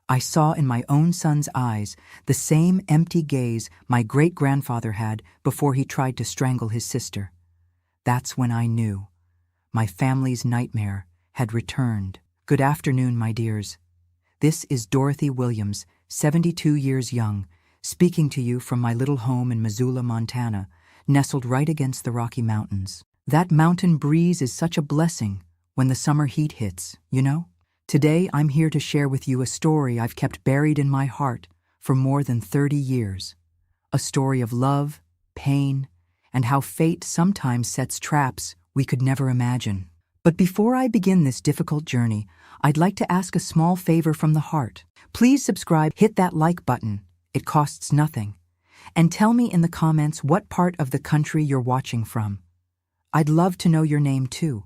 I saw in my own son's eyes the same empty gaze my great-grandfather had before he tried to strangle his sister. That's when I knew. My family's nightmare had returned. Good afternoon, my dears. This is Dorothy Williams, 72 years young, speaking to you from my little home in Missoula, Montana, nestled right against the Rocky Mountains. That mountain breeze is such a blessing when the summer heat hits, you know? Today I'm here to share with you a story I've kept buried in my heart for more than 30 years. A story of love, pain, and how fate sometimes sets traps we could never imagine. But before I begin this difficult journey, I'd like to ask a small favor from the heart. Please subscribe, hit that like button. It costs nothing. And tell me in the comments what part of the country you're watching from. I'd love to know your name too.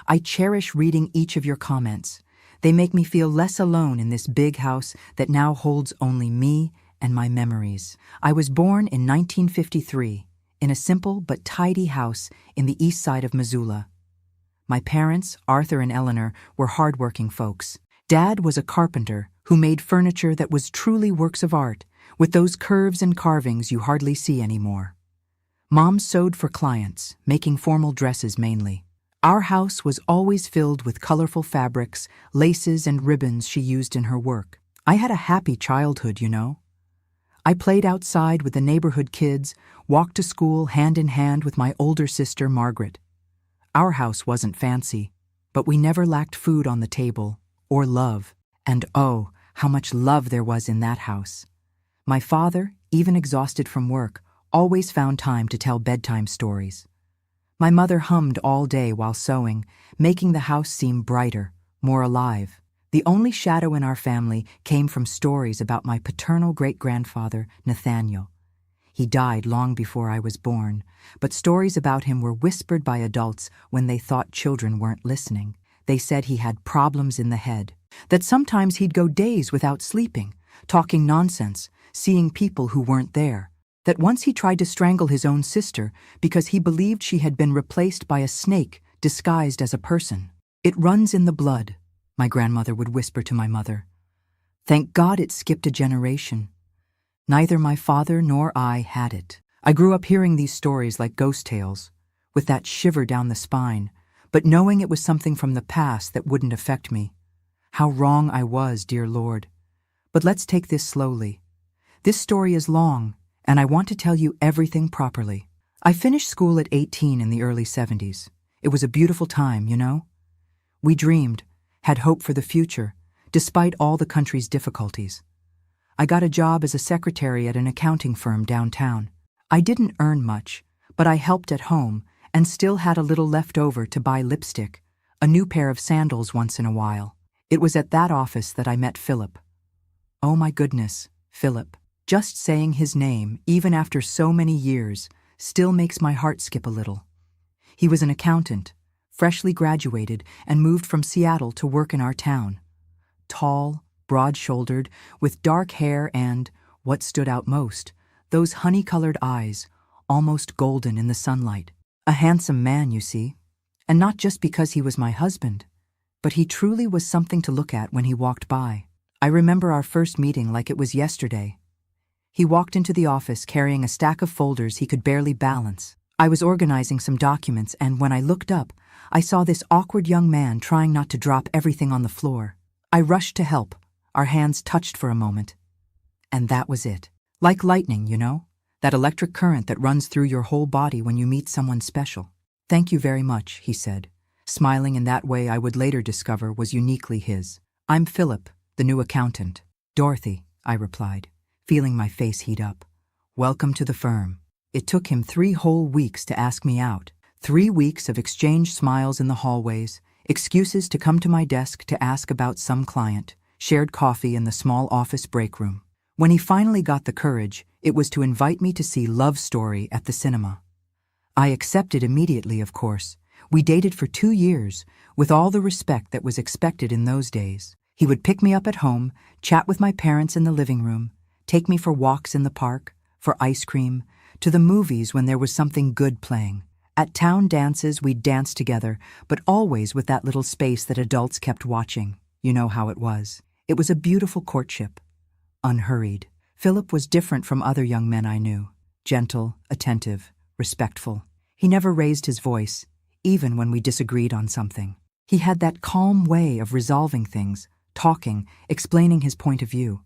I cherish reading each of your comments. They make me feel less alone in this big house that now holds only me and my memories. I was born in 1953 in a simple but tidy house in the east side of Missoula. My parents, Arthur and Eleanor, were hardworking folks. Dad was a carpenter who made furniture that was truly works of art, with those curves and carvings you hardly see anymore. Mom sewed for clients, making formal dresses mainly. Our house was always filled with colorful fabrics, laces, and ribbons she used in her work. I had a happy childhood, you know. I played outside with the neighborhood kids, walked to school hand in hand with my older sister, Margaret. Our house wasn't fancy, but we never lacked food on the table, or love. And oh, how much love there was in that house. My father, even exhausted from work, always found time to tell bedtime stories. My mother hummed all day while sewing, making the house seem brighter, more alive. The only shadow in our family came from stories about my paternal great-grandfather, Nathaniel. He died long before I was born, but stories about him were whispered by adults when they thought children weren't listening. They said he had problems in the head, that sometimes he'd go days without sleeping, talking nonsense, seeing people who weren't there. That once he tried to strangle his own sister because he believed she had been replaced by a snake disguised as a person. "It runs in the blood," my grandmother would whisper to my mother. Thank God it skipped a generation. Neither my father nor I had it. I grew up hearing these stories like ghost tales, with that shiver down the spine, but knowing it was something from the past that wouldn't affect me. How wrong I was, dear Lord. But let's take this slowly. This story is long, and I want to tell you everything properly. I finished school at 18 in the early 70s. It was a beautiful time, you know? We dreamed, had hope for the future, despite all the country's difficulties. I got a job as a secretary at an accounting firm downtown. I didn't earn much, but I helped at home and still had a little left over to buy lipstick, a new pair of sandals once in a while. It was at that office that I met Philip. Oh my goodness, Philip. Just saying his name, even after so many years, still makes my heart skip a little. He was an accountant, freshly graduated, and moved from Seattle to work in our town. Tall, broad-shouldered, with dark hair and, what stood out most, those honey-colored eyes, almost golden in the sunlight. A handsome man, you see. And not just because he was my husband, but he truly was something to look at when he walked by. I remember our first meeting like it was yesterday. He walked into the office carrying a stack of folders he could barely balance. I was organizing some documents, and when I looked up, I saw this awkward young man trying not to drop everything on the floor. I rushed to help. Our hands touched for a moment. And that was it. Like lightning, you know? That electric current that runs through your whole body when you meet someone special. "Thank you very much," he said, smiling in that way I would later discover was uniquely his. "I'm Philip, the new accountant." "Dorothy," I replied, feeling my face heat up. "Welcome to the firm." It took him 3 whole weeks to ask me out. 3 weeks of exchanged smiles in the hallways, excuses to come to my desk to ask about some client, shared coffee in the small office break room. When he finally got the courage, it was to invite me to see Love Story at the cinema. I accepted immediately, of course. We dated for 2 years, with all the respect that was expected in those days. He would pick me up at home, chat with my parents in the living room, take me for walks in the park, for ice cream, to the movies when there was something good playing. At town dances, we'd dance together, but always with that little space that adults kept watching. You know how it was. It was a beautiful courtship, unhurried. Philip was different from other young men I knew, gentle, attentive, respectful. He never raised his voice, even when we disagreed on something. He had that calm way of resolving things, talking, explaining his point of view.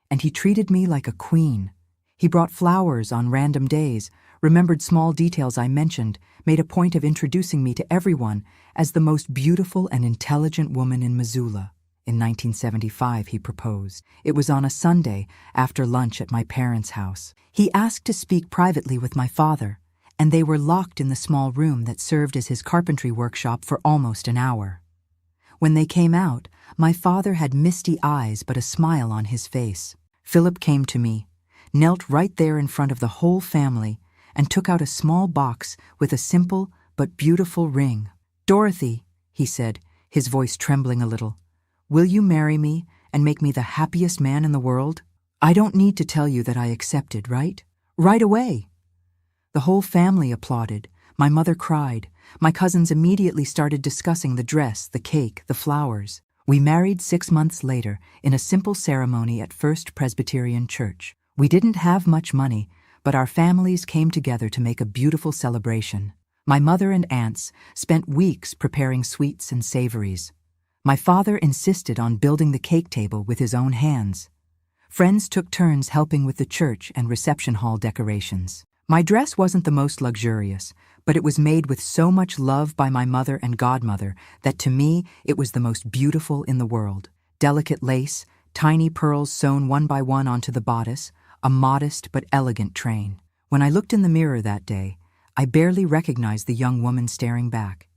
And he treated me like a queen. He brought flowers on random days, remembered small details I mentioned, made a point of introducing me to everyone as the most beautiful and intelligent woman in Missoula. In 1975, he proposed. It was on a Sunday after lunch at my parents' house. He asked to speak privately with my father, and they were locked in the small room that served as his carpentry workshop for almost an hour. When they came out, my father had misty eyes but a smile on his face. Philip came to me, knelt right there in front of the whole family, and took out a small box with a simple but beautiful ring. "Dorothy," he said, his voice trembling a little, "will you marry me and make me the happiest man in the world?" I don't need to tell you that I accepted, right? Right away. The whole family applauded. My mother cried. My cousins immediately started discussing the dress, the cake, the flowers. We married 6 months later in a simple ceremony at First Presbyterian Church. We didn't have much money, but our families came together to make a beautiful celebration. My mother and aunts spent weeks preparing sweets and savories. My father insisted on building the cake table with his own hands. Friends took turns helping with the church and reception hall decorations. My dress wasn't the most luxurious, but it was made with so much love by my mother and godmother that to me it was the most beautiful in the world. Delicate lace, tiny pearls sewn one by one onto the bodice, a modest but elegant train. When I looked in the mirror that day, I barely recognized the young woman staring back.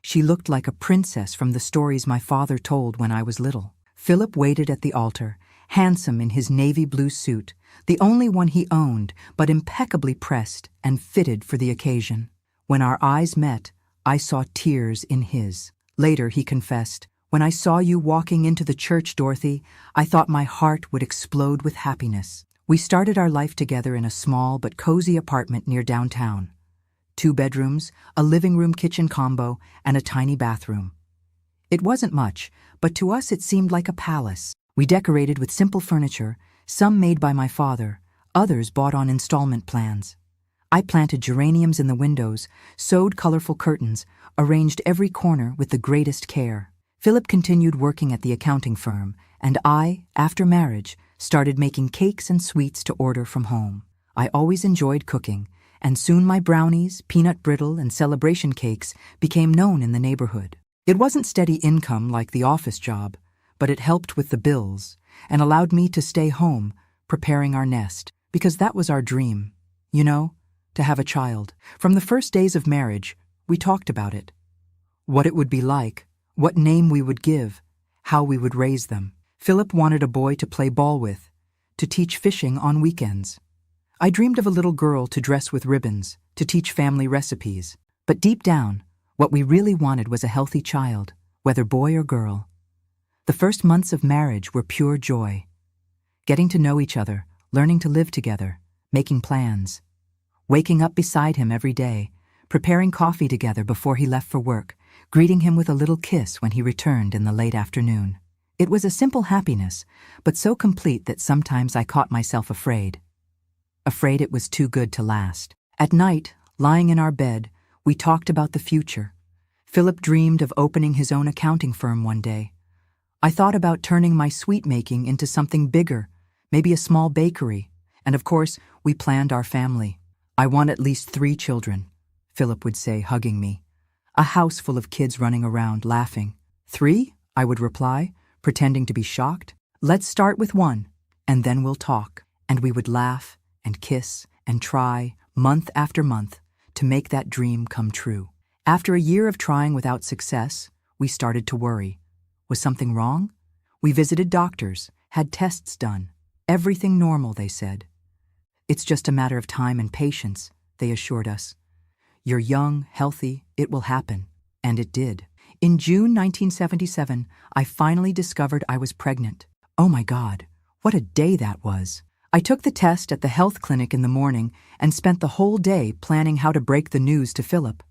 She looked like a princess from the stories my father told when I was little. Philip waited at the altar, handsome in his navy blue suit, the only one he owned, but impeccably pressed and fitted for the occasion. When our eyes met, I saw tears in his. Later, he confessed, "When I saw you walking into the church, Dorothy, I thought my heart would explode with happiness." We started our life together in a small but cozy apartment near downtown. 2 bedrooms, a living room kitchen combo, and a tiny bathroom. It wasn't much, but to us it seemed like a palace. We decorated with simple furniture, some made by my father, others bought on installment plans. I planted geraniums in the windows, sewed colorful curtains, arranged every corner with the greatest care. Philip continued working at the accounting firm, and I, after marriage, started making cakes and sweets to order from home. I always enjoyed cooking, and soon my brownies, peanut brittle, and celebration cakes became known in the neighborhood. It wasn't steady income like the office job, but it helped with the bills and allowed me to stay home, preparing our nest, because that was our dream, you know, to have a child. From the first days of marriage, we talked about it. What it would be like, what name we would give, how we would raise them. Philip wanted a boy to play ball with, to teach fishing on weekends. I dreamed of a little girl to dress with ribbons, to teach family recipes. But deep down, what we really wanted was a healthy child, whether boy or girl. The first months of marriage were pure joy. Getting to know each other, learning to live together, making plans. Waking up beside him every day, preparing coffee together before he left for work, greeting him with a little kiss when he returned in the late afternoon. It was a simple happiness, but so complete that sometimes I caught myself afraid. Afraid it was too good to last. At night, lying in our bed, we talked about the future. Philip dreamed of opening his own accounting firm one day. I thought about turning my sweet making into something bigger, maybe a small bakery. And of course, we planned our family. "I want at least 3 children," Philip would say, hugging me. A house full of kids running around, laughing. "3?" I would reply, pretending to be shocked. "Let's start with 1, and then we'll talk." And we would laugh and kiss and try, month after month, to make that dream come true. After a year of trying without success, we started to worry. Was something wrong? We visited doctors, had tests done. Everything normal, they said. "It's just a matter of time and patience," they assured us. "You're young, healthy, it will happen." And it did. In June 1977, I finally discovered I was pregnant. Oh my God, what a day that was. I took the test at the health clinic in the morning and spent the whole day planning how to break the news to Philip.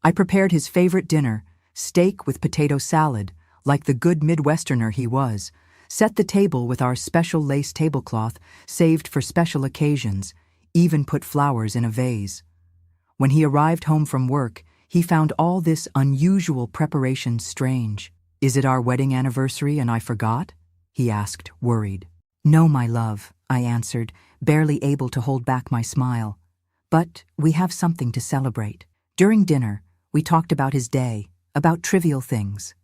I prepared his favorite dinner, steak with potato salad, like the good Midwesterner he was, set the table with our special lace tablecloth saved for special occasions, even put flowers in a vase. When he arrived home from work, he found all this unusual preparation strange. "Is it our wedding anniversary and I forgot?" he asked, worried. "No, my love," I answered, barely able to hold back my smile. "But we have something to celebrate." During dinner, we talked about his day, about trivial things.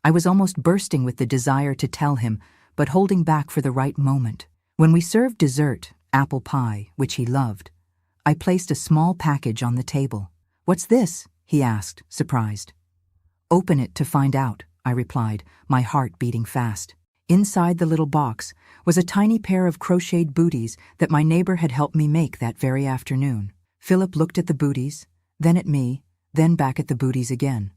I was almost bursting with the desire to tell him, but holding back for the right moment. When we served dessert, apple pie, which he loved, I placed a small package on the table. "What's this?" he asked, surprised. "Open it to find out," I replied, my heart beating fast. Inside the little box was a tiny pair of crocheted booties that my neighbor had helped me make that very afternoon. Philip looked at the booties, then at me, then back at the booties again.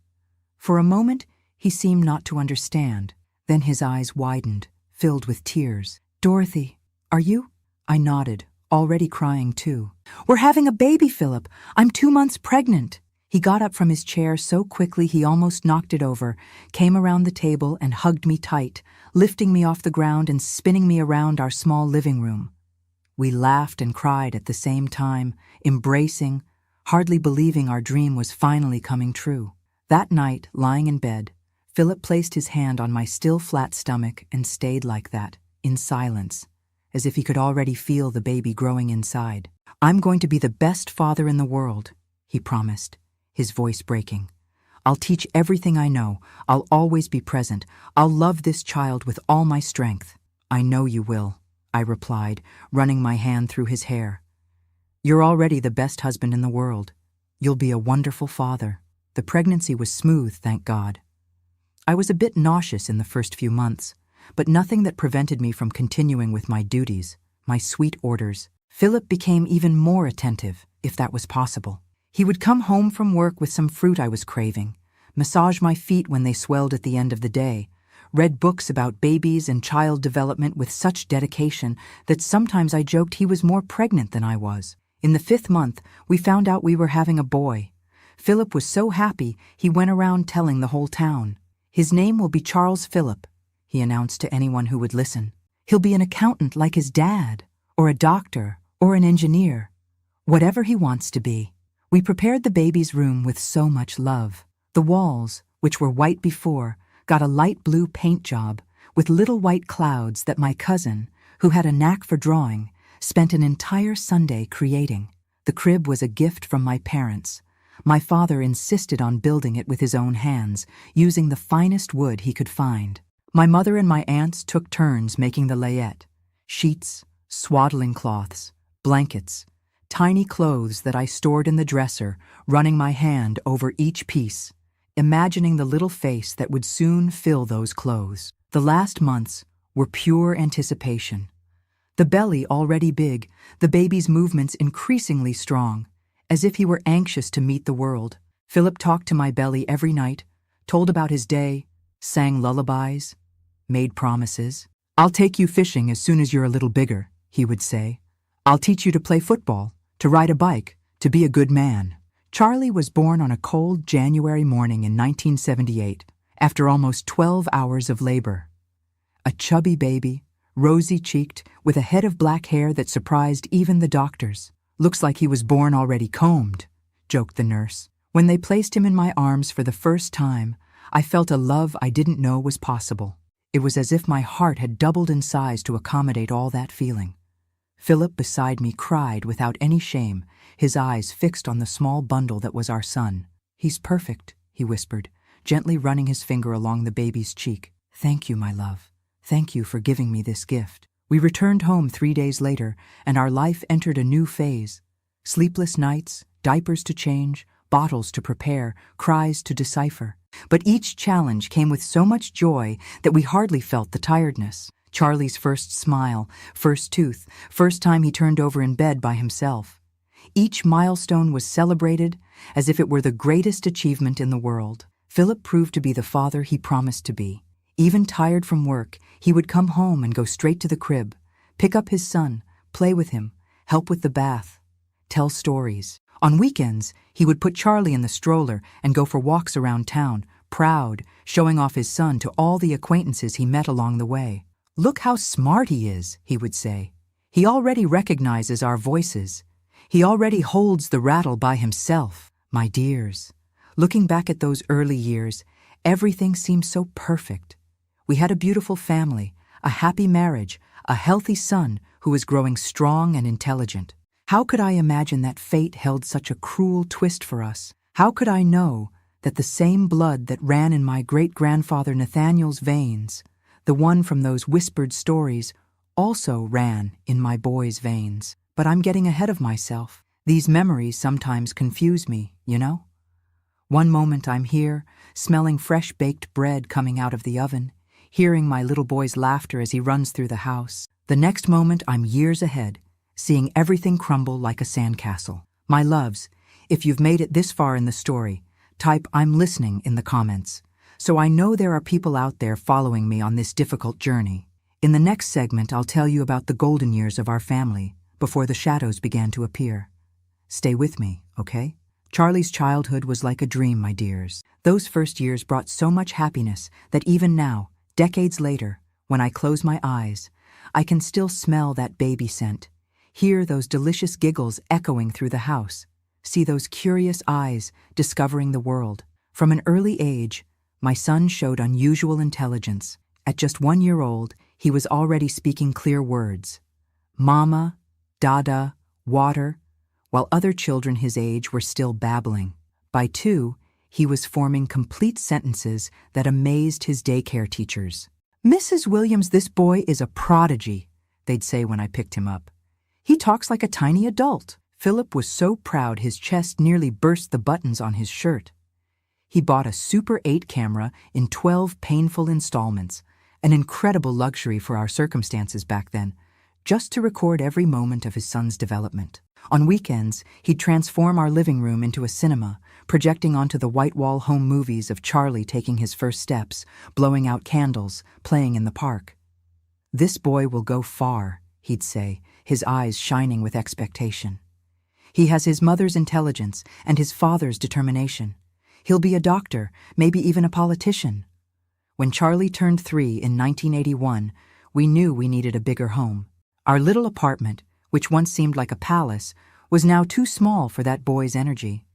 For a moment, he seemed not to understand. Then his eyes widened, filled with tears. "Dorothy, are you?" I nodded, already crying too. "We're having a baby, Philip. I'm 2 months pregnant." He got up from his chair so quickly he almost knocked it over, came around the table and hugged me tight, lifting me off the ground and spinning me around our small living room. We laughed and cried at the same time, embracing, hardly believing our dream was finally coming true. That night, lying in bed, Philip placed his hand on my still flat stomach and stayed like that, in silence, as if he could already feel the baby growing inside. "I'm going to be the best father in the world," he promised, his voice breaking. "I'll teach everything I know. I'll always be present. I'll love this child with all my strength." "I know you will," I replied, running my hand through his hair. "You're already the best husband in the world. You'll be a wonderful father." The pregnancy was smooth, thank God. I was a bit nauseous in the first few months, but nothing that prevented me from continuing with my duties, my sweet orders. Philip became even more attentive, if that was possible. He would come home from work with some fruit I was craving, massage my feet when they swelled at the end of the day, read books about babies and child development with such dedication that sometimes I joked he was more pregnant than I was. In the 5th month, we found out we were having a boy. Philip was so happy, he went around telling the whole town. "His name will be Charles Philip," he announced to anyone who would listen. "He'll be an accountant like his dad, or a doctor, or an engineer. Whatever he wants to be." We prepared the baby's room with so much love. The walls, which were white before, got a light blue paint job with little white clouds that my cousin, who had a knack for drawing, spent an entire Sunday creating. The crib was a gift from my parents. My father insisted on building it with his own hands, using the finest wood he could find. My mother and my aunts took turns making the layette: sheets, swaddling cloths, blankets, tiny clothes that I stored in the dresser, running my hand over each piece, imagining the little face that would soon fill those clothes. The last months were pure anticipation. The belly already big, the baby's movements increasingly strong, as if he were anxious to meet the world. Philip talked to my belly every night, told about his day, sang lullabies, made promises. "I'll take you fishing as soon as you're a little bigger," he would say. "I'll teach you to play football, to ride a bike, to be a good man." Charlie was born on a cold January morning in 1978, after almost 12 hours of labor. A chubby baby, rosy-cheeked, with a head of black hair that surprised even the doctors. "Looks like he was born already combed," joked the nurse. When they placed him in my arms for the first time, I felt a love I didn't know was possible. It was as if my heart had doubled in size to accommodate all that feeling. Philip beside me cried without any shame, his eyes fixed on the small bundle that was our son. "He's perfect," he whispered, gently running his finger along the baby's cheek. "Thank you, my love. Thank you for giving me this gift." We returned home 3 days later, and our life entered a new phase. Sleepless nights, diapers to change, bottles to prepare, cries to decipher. But each challenge came with so much joy that we hardly felt the tiredness. Charlie's first smile, first tooth, first time he turned over in bed by himself. Each milestone was celebrated as if it were the greatest achievement in the world. Philip proved to be the father he promised to be. Even tired from work, he would come home and go straight to the crib, pick up his son, play with him, help with the bath, tell stories. On weekends, he would put Charlie in the stroller and go for walks around town, proud, showing off his son to all the acquaintances he met along the way. "Look how smart he is," he would say. "He already recognizes our voices. He already holds the rattle by himself." My dears, looking back at those early years, everything seemed so perfect. We had a beautiful family, a happy marriage, a healthy son who was growing strong and intelligent. How could I imagine that fate held such a cruel twist for us? How could I know that the same blood that ran in my great-grandfather Nathaniel's veins, the one from those whispered stories, also ran in my boy's veins? But I'm getting ahead of myself. These memories sometimes confuse me, you know? One moment I'm here, smelling fresh baked bread coming out of the oven, hearing my little boy's laughter as he runs through the house. The next moment I'm years ahead, seeing everything crumble like a sandcastle. My loves, if you've made it this far in the story, type "I'm listening" in the comments, so I know there are people out there following me on this difficult journey. In the next segment, I'll tell you about the golden years of our family before the shadows began to appear. Stay with me, okay? Charlie's childhood was like a dream, my dears. Those first years brought so much happiness that even now, decades later, when I close my eyes, I can still smell that baby scent, hear those delicious giggles echoing through the house, see those curious eyes discovering the world. From an early age, my son showed unusual intelligence. At just 1 year old, he was already speaking clear words. Mama, Dada, water, while other children his age were still babbling. By 2, he was forming complete sentences that amazed his daycare teachers. "Mrs. Williams, this boy is a prodigy," they'd say when I picked him up. "He talks like a tiny adult." Philip was so proud his chest nearly burst the buttons on his shirt. He bought a Super 8 camera in 12 painful installments, an incredible luxury for our circumstances back then, just to record every moment of his son's development. On weekends, he'd transform our living room into a cinema, projecting onto the white wall home movies of Charlie taking his first steps, blowing out candles, playing in the park. "This boy will go far," he'd say, his eyes shining with expectation. "He has his mother's intelligence and his father's determination. He'll be a doctor, maybe even a politician." When Charlie turned 3 in 1981, we knew we needed a bigger home. Our little apartment, which once seemed like a palace, was now too small for that boy's energy.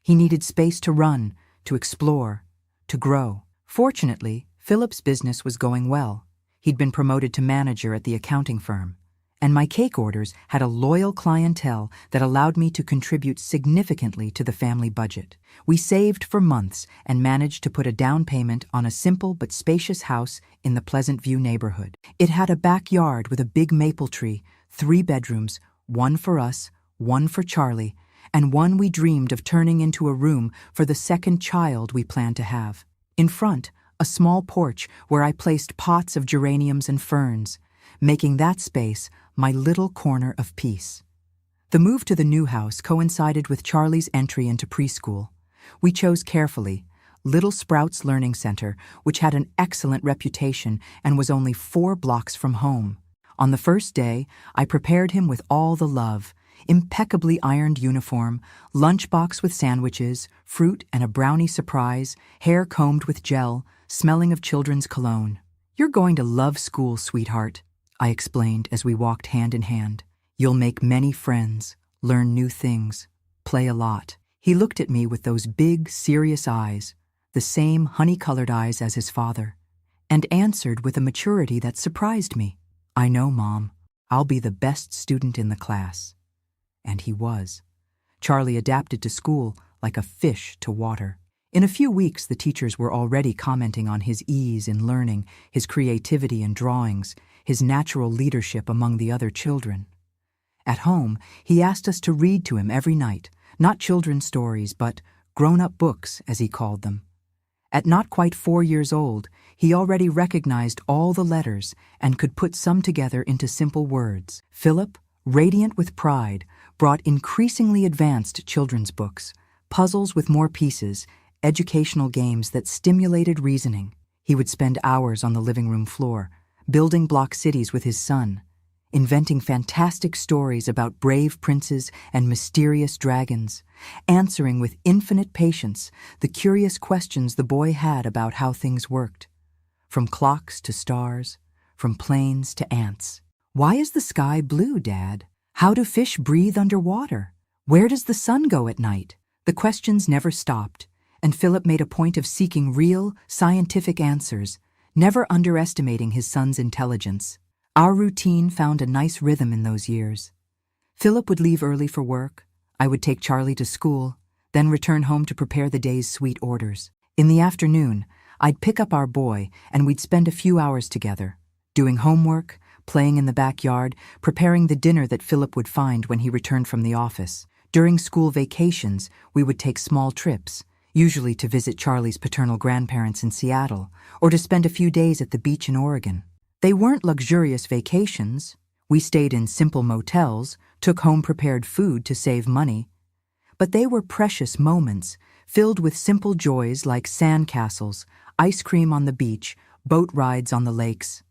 He needed space to run, to explore, to grow. Fortunately, Philip's business was going well. He'd been promoted to manager at the accounting firm, and my cake orders had a loyal clientele that allowed me to contribute significantly to the family budget. We saved for months and managed to put a down payment on a simple but spacious house in the Pleasant View neighborhood. It had a backyard with a big maple tree, 3 bedrooms, 1 for us, 1 for Charlie, and 1 we dreamed of turning into a room for the second child we planned to have. In front, a small porch where I placed pots of geraniums and ferns, making that space my little corner of peace. The move to the new house coincided with Charlie's entry into preschool. We chose carefully Little Sprouts Learning Center, which had an excellent reputation and was only 4 blocks from home. On the first day, I prepared him with all the love: impeccably ironed uniform, lunchbox with sandwiches, fruit and a brownie surprise, hair combed with gel, smelling of children's cologne. "You're going to love school, sweetheart," I explained as we walked hand in hand. "You'll make many friends, learn new things, play a lot." He looked at me with those big, serious eyes, the same honey-colored eyes as his father, and answered with a maturity that surprised me. "I know, Mom. I'll be the best student in the class." And he was. Charlie adapted to school like a fish to water. In a few weeks, the teachers were already commenting on his ease in learning, his creativity in drawings, his natural leadership among the other children. At home, he asked us to read to him every night, not children's stories, but grown-up books, as he called them. At not quite 4 years old, he already recognized all the letters and could put some together into simple words. Philip, radiant with pride, brought increasingly advanced children's books, puzzles with more pieces, educational games that stimulated reasoning. He would spend hours on the living room floor, building block cities with his son, inventing fantastic stories about brave princes and mysterious dragons, answering with infinite patience the curious questions the boy had about how things worked. From clocks to stars, from planes to ants. Why is the sky blue, Dad? How do fish breathe underwater? Where does the sun go at night? The questions never stopped, and Philip made a point of seeking real, scientific answers, never underestimating his son's intelligence. Our routine found a nice rhythm in those years. Philip would leave early for work. I would take Charlie to school, then return home to prepare the day's sweet orders. In the afternoon, I'd pick up our boy and we'd spend a few hours together, doing homework, playing in the backyard, preparing the dinner that Philip would find when he returned from the office. During school vacations, we would take small trips, usually to visit Charlie's paternal grandparents in Seattle or to spend a few days at the beach in Oregon. They weren't luxurious vacations. We stayed in simple motels, took home-prepared food to save money. But they were precious moments, filled with simple joys like sandcastles, ice cream on the beach, boat rides on the lakes.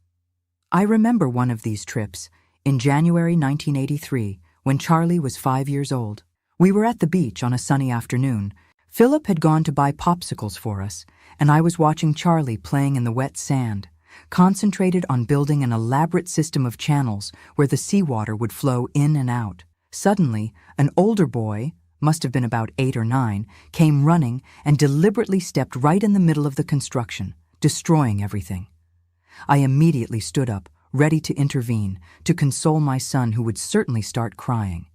I remember one of these trips, in January 1983, when Charlie was 5 years old. We were at the beach on a sunny afternoon. Philip had gone to buy popsicles for us, and I was watching Charlie playing in the wet sand, concentrated on building an elaborate system of channels where the seawater would flow in and out. Suddenly, an older boy, must have been about 8 or 9, came running and deliberately stepped right in the middle of the construction, destroying everything. I immediately stood up, ready to intervene, to console my son who would certainly start crying.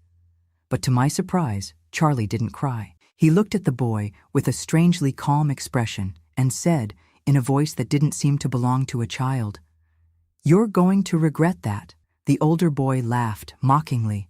But to my surprise, Charlie didn't cry. He looked at the boy with a strangely calm expression and said, in a voice that didn't seem to belong to a child, "You're going to regret that." The older boy laughed mockingly.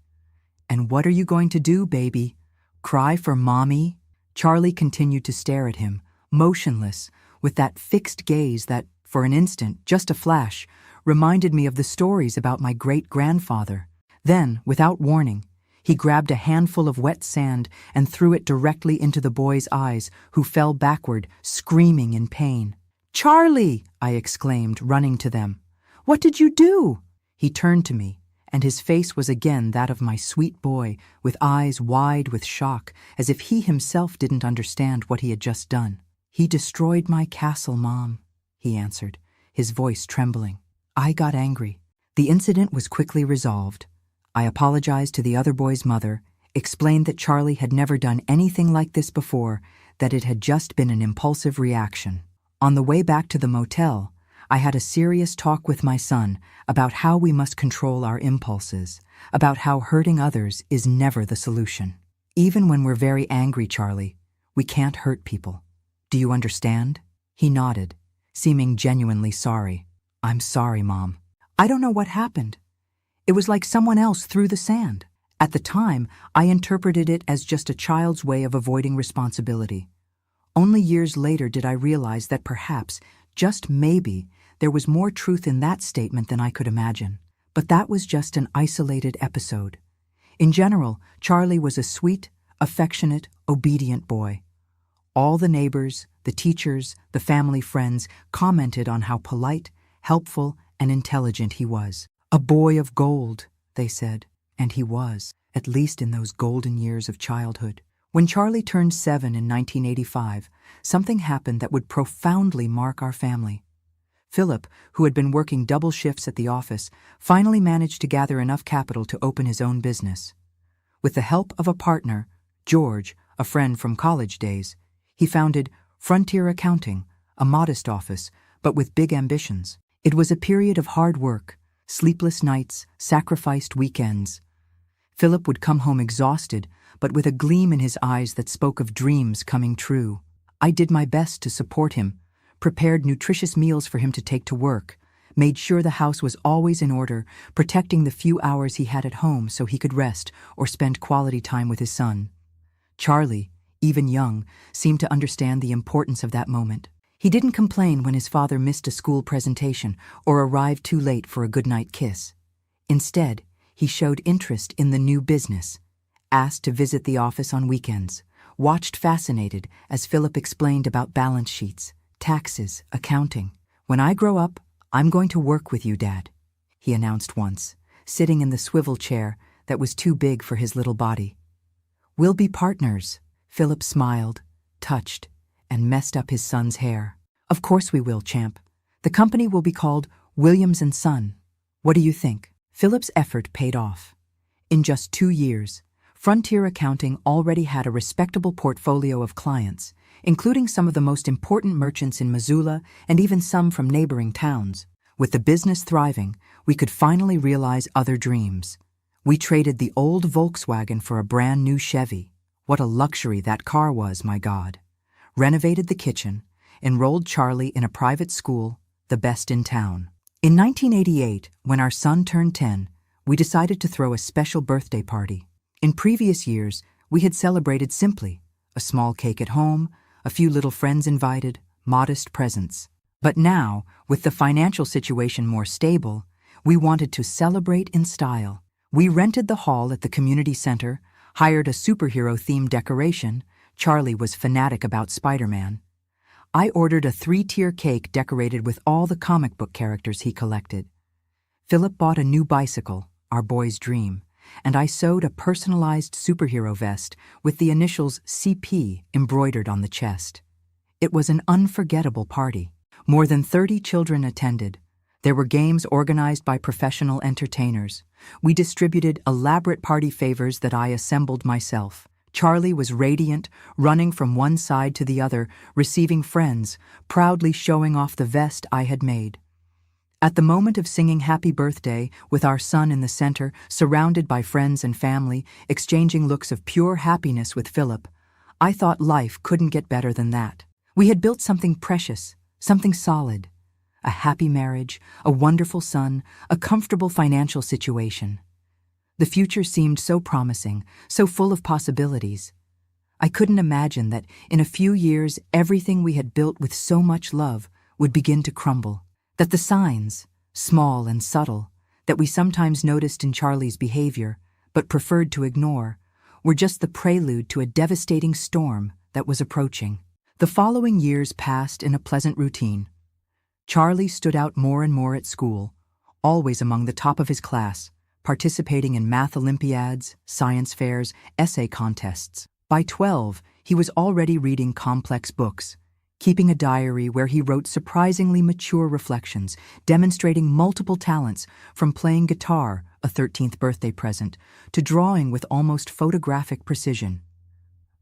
"And what are you going to do, baby? Cry for mommy?" Charlie continued to stare at him, motionless, with that fixed gaze that, for an instant, just a flash, reminded me of the stories about my great-grandfather. Then, without warning, he grabbed a handful of wet sand and threw it directly into the boy's eyes, who fell backward, screaming in pain. "Charlie!" I exclaimed, running to them. "What did you do?" He turned to me, and his face was again that of my sweet boy, with eyes wide with shock, as if he himself didn't understand what he had just done. "He destroyed my castle, Mom," he answered, his voice trembling. I got angry. The incident was quickly resolved. I apologized to the other boy's mother, explained that Charlie had never done anything like this before, that it had just been an impulsive reaction. On the way back to the motel, I had a serious talk with my son about how we must control our impulses, about how hurting others is never the solution. Even when we're very angry, Charlie, we can't hurt people. Do you understand? He nodded, seeming genuinely sorry. "I'm sorry, Mom. I don't know what happened. It was like someone else threw the sand." At the time, I interpreted it as just a child's way of avoiding responsibility. Only years later did I realize that perhaps, just maybe, there was more truth in that statement than I could imagine. But that was just an isolated episode. In general, Charlie was a sweet, affectionate, obedient boy. All the neighbors, the teachers, the family friends commented on how polite, helpful, and intelligent he was. "A boy of gold," they said, and he was, at least in those golden years of childhood. When Charlie turned 7 in 1985, something happened that would profoundly mark our family. Philip, who had been working double shifts at the office, finally managed to gather enough capital to open his own business. With the help of a partner, George, a friend from college days, he founded Frontier Accounting, a modest office, but with big ambitions. It was a period of hard work, sleepless nights, sacrificed weekends. Philip would come home exhausted, but with a gleam in his eyes that spoke of dreams coming true. I did my best to support him, prepared nutritious meals for him to take to work, made sure the house was always in order, protecting the few hours he had at home so he could rest or spend quality time with his son. Charlie, even young, seemed to understand the importance of that moment. He didn't complain when his father missed a school presentation or arrived too late for a goodnight kiss. Instead, he showed interest in the new business, asked to visit the office on weekends, watched fascinated as Philip explained about balance sheets, taxes, accounting. "When I grow up, I'm going to work with you, Dad," he announced once, sitting in the swivel chair that was too big for his little body. "We'll be partners." Philip smiled, touched, and messed up his son's hair. "Of course we will, champ. The company will be called Williams and Son. What do you think? Philip's effort paid off. In just 2 years, Frontier Accounting already had a respectable portfolio of clients, including some of the most important merchants in Missoula and even some from neighboring towns. With the business thriving, we could finally realize other dreams. We traded the old Volkswagen for a brand new Chevy. What a luxury that car was, my God. Renovated the kitchen, enrolled Charlie in a private school, the best in town. In 1988, when our son turned 10, we decided to throw a special birthday party. In previous years, we had celebrated simply: a small cake at home, a few little friends invited, modest presents. But now, with the financial situation more stable, we wanted to celebrate in style. We rented the hall at the community center, hired a superhero-themed decoration. Charlie was fanatic about Spider-Man. I ordered a 3-tier cake decorated with all the comic book characters he collected. Philip bought a new bicycle, our boy's dream, and I sewed a personalized superhero vest with the initials CP embroidered on the chest. It was an unforgettable party. More than 30 children attended. There were games organized by professional entertainers. We distributed elaborate party favors that I assembled myself. Charlie was radiant, running from one side to the other, receiving friends, proudly showing off the vest I had made. At the moment of singing Happy Birthday, with our son in the center, surrounded by friends and family, exchanging looks of pure happiness with Philip, I thought life couldn't get better than that. We had built something precious, something solid. A happy marriage, a wonderful son, a comfortable financial situation. The future seemed so promising, so full of possibilities. I couldn't imagine that in a few years everything we had built with so much love would begin to crumble. That the signs, small and subtle, that we sometimes noticed in Charlie's behavior, but preferred to ignore, were just the prelude to a devastating storm that was approaching. The following years passed in a pleasant routine. Charlie stood out more and more at school, always among the top of his class, participating in math Olympiads, science fairs, essay contests. By 12, he was already reading complex books, keeping a diary where he wrote surprisingly mature reflections, demonstrating multiple talents, from playing guitar, a 13th birthday present, to drawing with almost photographic precision.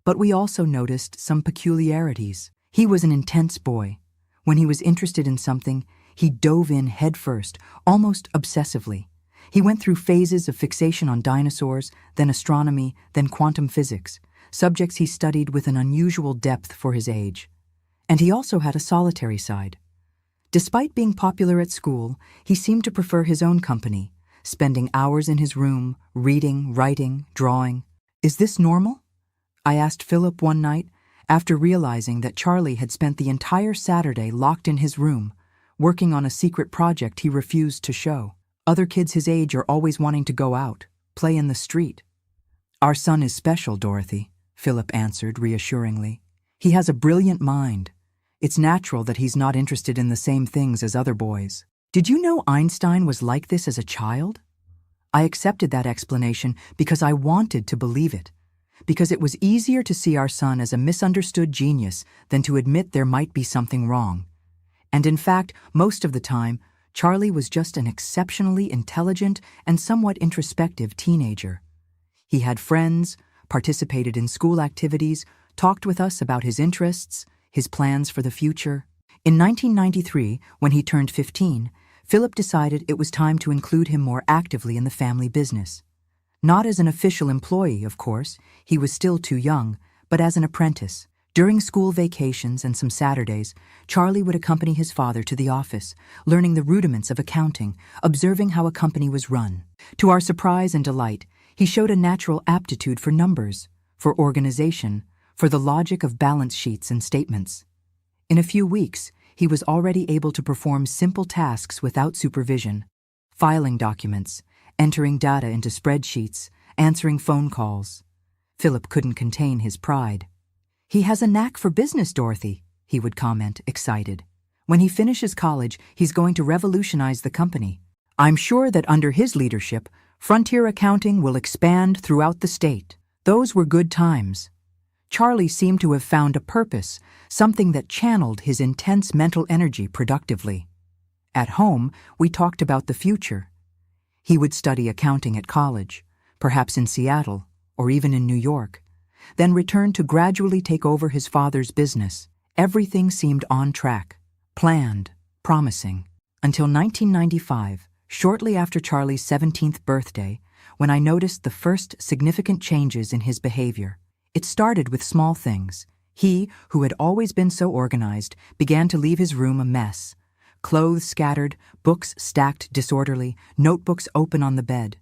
But we also noticed some peculiarities. He was an intense boy. When he was interested in something, he dove in headfirst, almost obsessively. He went through phases of fixation on dinosaurs, then astronomy, then quantum physics, subjects he studied with an unusual depth for his age. And he also had a solitary side. Despite being popular at school, he seemed to prefer his own company, spending hours in his room, reading, writing, drawing. Is this normal? I asked Philip one night, after realizing that Charlie had spent the entire Saturday locked in his room, working on a secret project he refused to show. Other kids his age are always wanting to go out, play in the street. Our son is special, Dorothy, Philip answered reassuringly. He has a brilliant mind. It's natural that he's not interested in the same things as other boys. Did you know Einstein was like this as a child? I accepted that explanation because I wanted to believe it, because it was easier to see our son as a misunderstood genius than to admit there might be something wrong. And in fact, most of the time, Charlie was just an exceptionally intelligent and somewhat introspective teenager. He had friends, participated in school activities, talked with us about his interests, his plans for the future. In 1993, when he turned 15, Philip decided it was time to include him more actively in the family business. Not as an official employee, of course, he was still too young, but as an apprentice. During school vacations and some Saturdays, Charlie would accompany his father to the office, learning the rudiments of accounting, observing how a company was run. To our surprise and delight, he showed a natural aptitude for numbers, for organization, for the logic of balance sheets and statements. In a few weeks, he was already able to perform simple tasks without supervision: filing documents, entering data into spreadsheets, answering phone calls. Philip couldn't contain his pride. "He has a knack for business, Dorothy," he would comment, excited. "When he finishes college, he's going to revolutionize the company. I'm sure that under his leadership, Frontier Accounting will expand throughout the state." Those were good times. Charlie seemed to have found a purpose, something that channeled his intense mental energy productively. At home, we talked about the future. He would study accounting at college, perhaps in Seattle or even in New York, then return to gradually take over his father's business. Everything seemed on track, planned, promising, until 1995, shortly after Charlie's 17th birthday, when I noticed the first significant changes in his behavior. It started with small things. He, who had always been so organized, began to leave his room a mess. Clothes scattered, books stacked disorderly, notebooks open on the bed.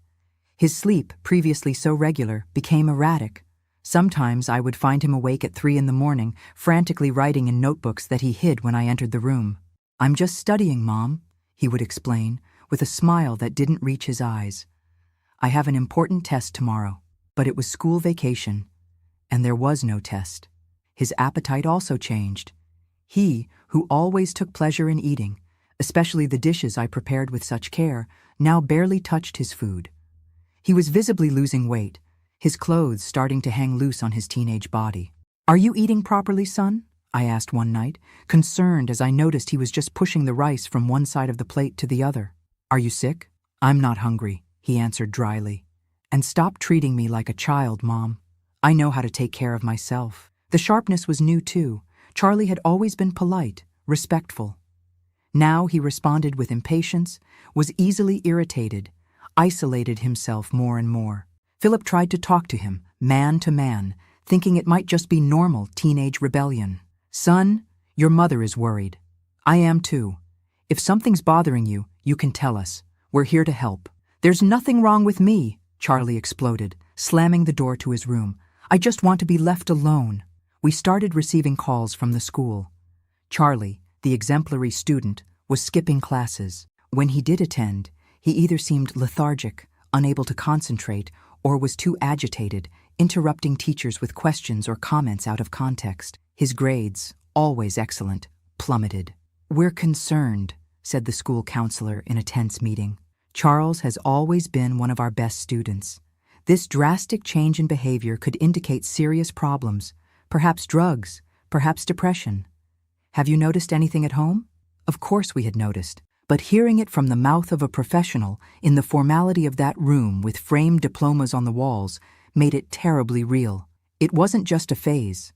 His sleep, previously so regular, became erratic. Sometimes I would find him awake at 3 a.m, frantically writing in notebooks that he hid when I entered the room. "I'm just studying, Mom," he would explain, with a smile that didn't reach his eyes. "I have an important test tomorrow." But it was school vacation, and there was no test. His appetite also changed. He, who always took pleasure in eating, especially the dishes I prepared with such care, now barely touched his food. He was visibly losing weight, his clothes starting to hang loose on his teenage body. "Are you eating properly, son?" I asked one night, concerned as I noticed he was just pushing the rice from one side of the plate to the other. "Are you sick?" "I'm not hungry," he answered dryly. "And stop treating me like a child, Mom. I know how to take care of myself." The sharpness was new, too. Charlie had always been polite, respectful. Now he responded with impatience, was easily irritated, isolated himself more and more. Philip tried to talk to him, man to man, thinking it might just be normal teenage rebellion. "Son, your mother is worried. I am too. If something's bothering you, you can tell us. We're here to help." "There's nothing wrong with me," Charlie exploded, slamming the door to his room. "I just want to be left alone." We started receiving calls from the school. Charlie, the exemplary student, was skipping classes. When he did attend, he either seemed lethargic, unable to concentrate, or was too agitated, interrupting teachers with questions or comments out of context. His grades, always excellent, plummeted. "We're concerned," said the school counselor in a tense meeting. "Charles has always been one of our best students. This drastic change in behavior could indicate serious problems, perhaps drugs, perhaps depression. Have you noticed anything at home?" Of course we had noticed, but hearing it from the mouth of a professional in the formality of that room with framed diplomas on the walls made it terribly real. It wasn't just a phase.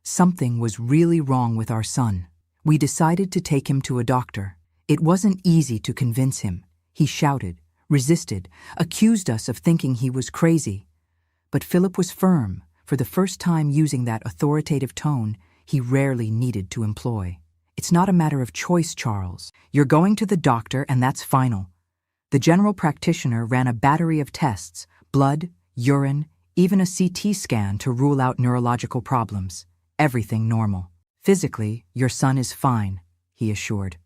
Something was really wrong with our son. We decided to take him to a doctor. It wasn't easy to convince him. He shouted, resisted, accused us of thinking he was crazy. But Philip was firm, for the first time using that authoritative tone he rarely needed to employ. "It's not a matter of choice, Charles. You're going to the doctor and that's final." The general practitioner ran a battery of tests, blood, urine, even a CT scan to rule out neurological problems. Everything normal. "Physically, your son is fine," he assured.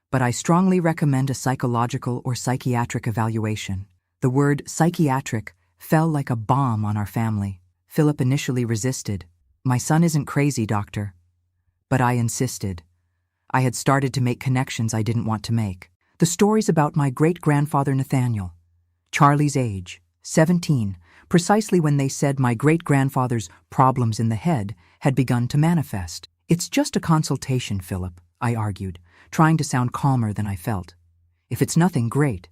"But I strongly recommend a psychological or psychiatric evaluation." The word psychiatric fell like a bomb on our family. Philip initially resisted. "My son isn't crazy, doctor." But I insisted. I had started to make connections I didn't want to make. The stories about my great-grandfather Nathaniel. Charlie's age, 17, precisely when they said my great-grandfather's problems in the head had begun to manifest. "It's just a consultation, Philip," I argued, trying to sound calmer than I felt. "If it's nothing, great.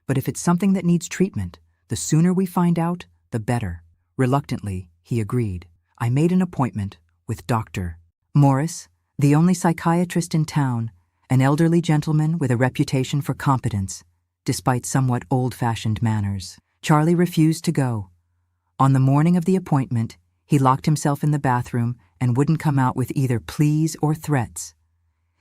But if it's something that needs treatment, the sooner we find out, the better." Reluctantly, he agreed. I made an appointment with Dr. Morris, the only psychiatrist in town, an elderly gentleman with a reputation for competence, despite somewhat old-fashioned manners. Charlie refused to go. On the morning of the appointment, he locked himself in the bathroom and wouldn't come out with either pleas or threats.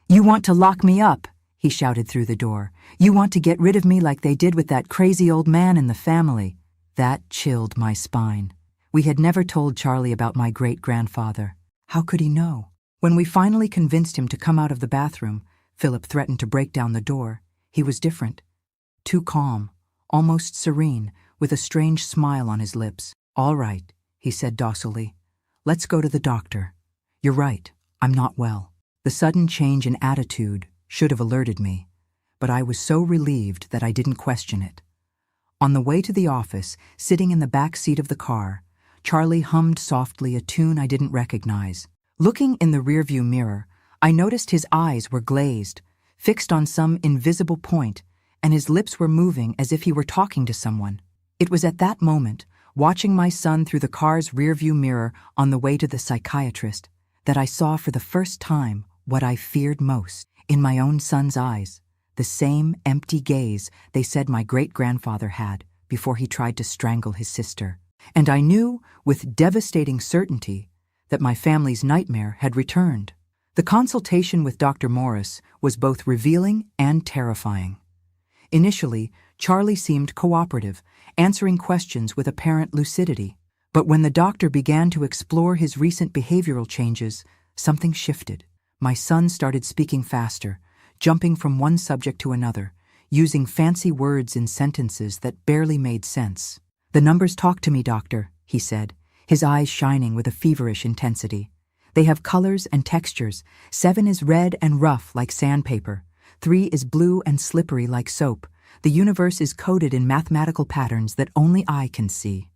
"You want to lock me up," he shouted through the door. "You want to get rid of me like they did with that crazy old man in the family." That chilled my spine. We had never told Charlie about my great-grandfather. How could he know? When we finally convinced him to come out of the bathroom, Philip threatened to break down the door. He was different. Too calm, almost serene, with a strange smile on his lips. "All right," he said docilely. "Let's go to the doctor. You're right, I'm not well." The sudden change in attitude should have alerted me, but I was so relieved that I didn't question it. On the way to the office, sitting in the back seat of the car, Charlie hummed softly a tune I didn't recognize. Looking in the rearview mirror, I noticed his eyes were glazed, fixed on some invisible point, and his lips were moving as if he were talking to someone. It was at that moment, watching my son through the car's rearview mirror on the way to the psychiatrist, that I saw for the first time what I feared most. In my own son's eyes, the same empty gaze they said my great-grandfather had before he tried to strangle his sister. And I knew with devastating certainty that my family's nightmare had returned. The consultation with Dr. Morris was both revealing and terrifying. Initially, Charlie seemed cooperative, answering questions with apparent lucidity. But when the doctor began to explore his recent behavioral changes, something shifted. My son started speaking faster, jumping from one subject to another, using fancy words in sentences that barely made sense. "The numbers talk to me, doctor," he said, his eyes shining with a feverish intensity. "They have colors and textures. 7 is red and rough like sandpaper. 3 is blue and slippery like soap. The universe is coded in mathematical patterns that only I can see."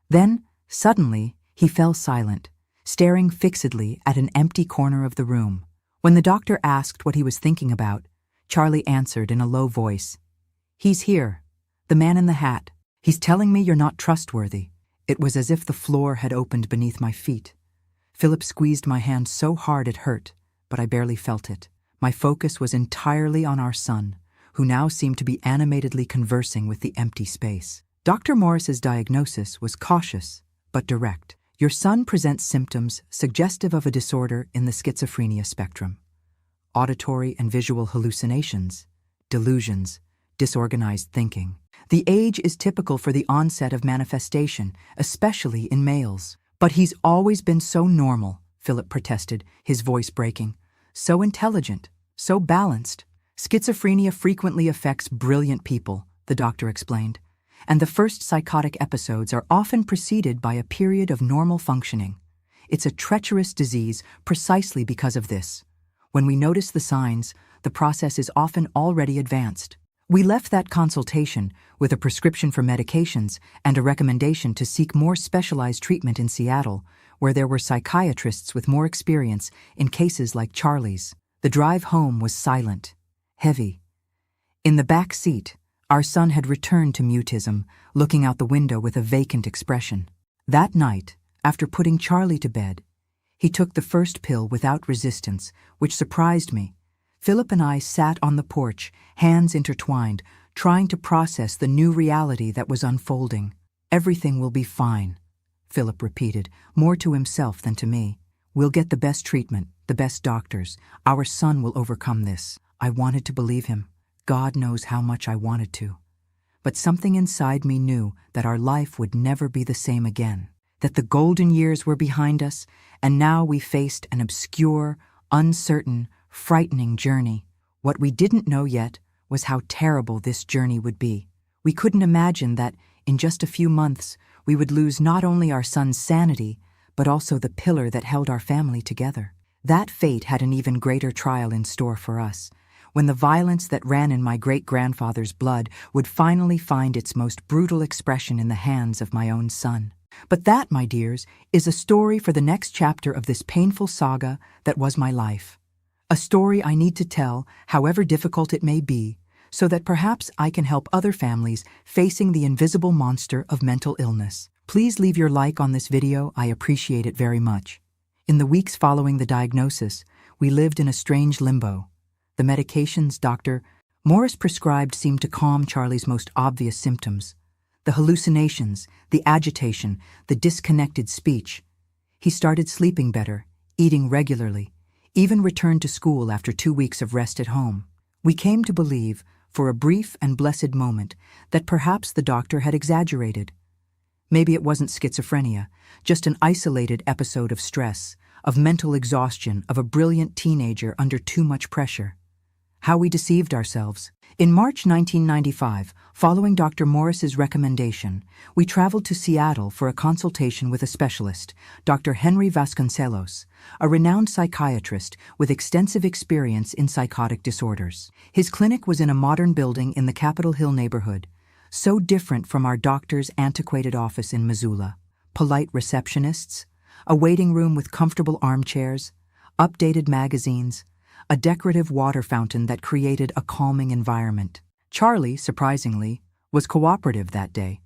Then, suddenly, he fell silent, staring fixedly at an empty corner of the room. When the doctor asked what he was thinking about, Charlie answered in a low voice, "He's here, the man in the hat. He's telling me you're not trustworthy." It was as if the floor had opened beneath my feet. Philip squeezed my hand so hard it hurt, but I barely felt it. My focus was entirely on our son, who now seemed to be animatedly conversing with the empty space. Dr. Morris's diagnosis was cautious, but direct. "Your son presents symptoms suggestive of a disorder in the schizophrenia spectrum. Auditory and visual hallucinations, delusions, disorganized thinking. The age is typical for the onset of manifestation, especially in males." "But he's always been so normal," Philip protested, his voice breaking. "So intelligent, so balanced." "Schizophrenia frequently affects brilliant people," the doctor explained, "and the first psychotic episodes are often preceded by a period of normal functioning. It's a treacherous disease precisely because of this. When we notice the signs, the process is often already advanced." We left that consultation with a prescription for medications and a recommendation to seek more specialized treatment in Seattle, where there were psychiatrists with more experience in cases like Charlie's. The drive home was silent, heavy. In the back seat, our son had returned to mutism, looking out the window with a vacant expression. That night, after putting Charlie to bed, he took the first pill without resistance, which surprised me. Philip and I sat on the porch, hands intertwined, trying to process the new reality that was unfolding. "Everything will be fine," Philip repeated, more to himself than to me. "We'll get the best treatment, the best doctors. Our son will overcome this." I wanted to believe him. God knows how much I wanted to. But something inside me knew that our life would never be the same again, that the golden years were behind us, and now we faced an obscure, uncertain, frightening journey. What we didn't know yet was how terrible this journey would be. We couldn't imagine that, in just a few months, we would lose not only our son's sanity, but also the pillar that held our family together. That fate had an even greater trial in store for us, when the violence that ran in my great-grandfather's blood would finally find its most brutal expression in the hands of my own son. But that, my dears, is a story for the next chapter of this painful saga that was my life. A story I need to tell, however difficult it may be, so that perhaps I can help other families facing the invisible monster of mental illness. Please leave your like on this video, I appreciate it very much. In the weeks following the diagnosis, we lived in a strange limbo. The medications Dr. Morris prescribed seemed to calm Charlie's most obvious symptoms. The hallucinations, the agitation, the disconnected speech. He started sleeping better, eating regularly, even returned to school after 2 weeks of rest at home. We came to believe, for a brief and blessed moment, that perhaps the doctor had exaggerated. Maybe it wasn't schizophrenia, just an isolated episode of stress, of mental exhaustion of a brilliant teenager under too much pressure. How we deceived ourselves. In March 1995, following Dr. Morris's recommendation, we traveled to Seattle for a consultation with a specialist, Dr. Henry Vasconcelos, a renowned psychiatrist with extensive experience in psychotic disorders. His clinic was in a modern building in the Capitol Hill neighborhood, so different from our doctor's antiquated office in Missoula. Polite receptionists, a waiting room with comfortable armchairs, updated magazines, a decorative water fountain that created a calming environment. Charlie, surprisingly, was cooperative that day.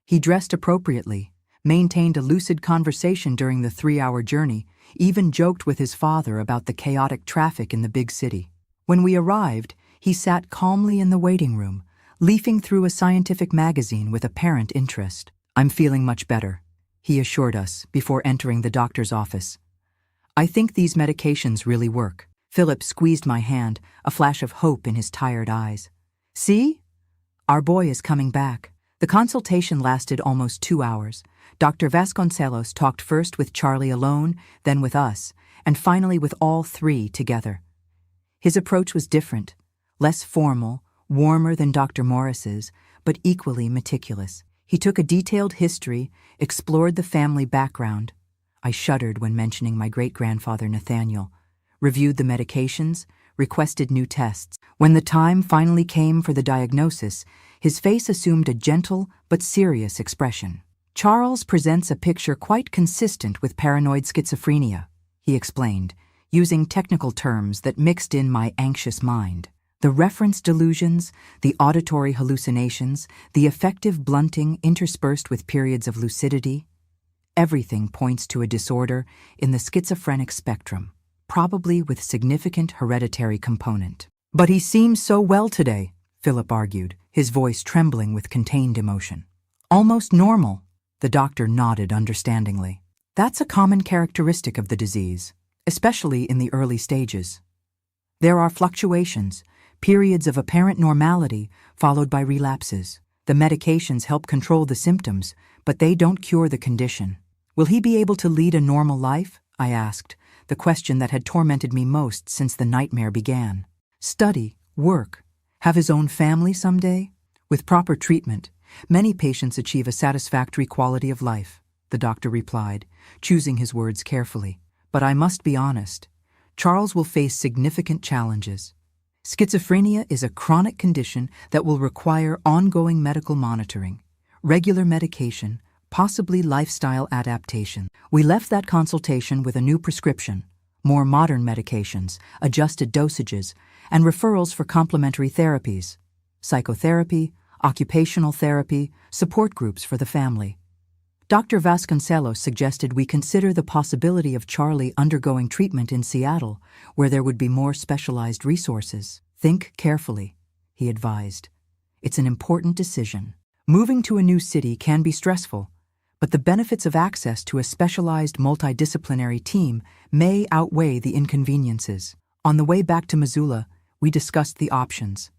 He dressed appropriately, maintained a lucid conversation during the 3-hour journey, even joked with his father about the chaotic traffic in the big city. When we arrived, he sat calmly in the waiting room, leafing through a scientific magazine with apparent interest. "I'm feeling much better," he assured us before entering the doctor's office. "I think these medications really work." Philip squeezed my hand, a flash of hope in his tired eyes. "See? Our boy is coming back." The consultation lasted almost 2 hours. Dr. Vasconcelos talked first with Charlie alone, then with us, and finally with all three together. His approach was different, less formal, warmer than Dr. Morris's, but equally meticulous. He took a detailed history, explored the family background. I shuddered when mentioning my great-grandfather Nathaniel, reviewed the medications, requested new tests. When the time finally came for the diagnosis, his face assumed a gentle but serious expression. "Charles presents a picture quite consistent with paranoid schizophrenia," he explained, using technical terms that mixed in my anxious mind. The reference delusions, the auditory hallucinations, the affective blunting interspersed with periods of lucidity, everything points to a disorder in the schizophrenic spectrum, probably with significant hereditary component. "But he seems so well today," Philip argued, his voice trembling with contained emotion. "Almost normal." The doctor nodded understandingly. "That's a common characteristic of the disease, especially in the early stages. There are fluctuations, periods of apparent normality followed by relapses. The medications help control the symptoms, but they don't cure the condition." "Will he be able to lead a normal life?" I asked, the question that had tormented me most since the nightmare began. "Study, work, have his own family someday? With proper treatment, many patients achieve a satisfactory quality of life," the doctor replied, choosing his words carefully. "But I must be honest, Charles will face significant challenges. Schizophrenia is a chronic condition that will require ongoing medical monitoring, regular medication, possibly lifestyle adaptation." We left that consultation with a new prescription, more modern medications, adjusted dosages, and referrals for complementary therapies, psychotherapy, occupational therapy, support groups for the family. Dr. Vasconcelos suggested we consider the possibility of Charlie undergoing treatment in Seattle, where there would be more specialized resources. "Think carefully," he advised. "It's an important decision. Moving to a new city can be stressful, but the benefits of access to a specialized multidisciplinary team may outweigh the inconveniences." On the way back to Missoula, we discussed the options.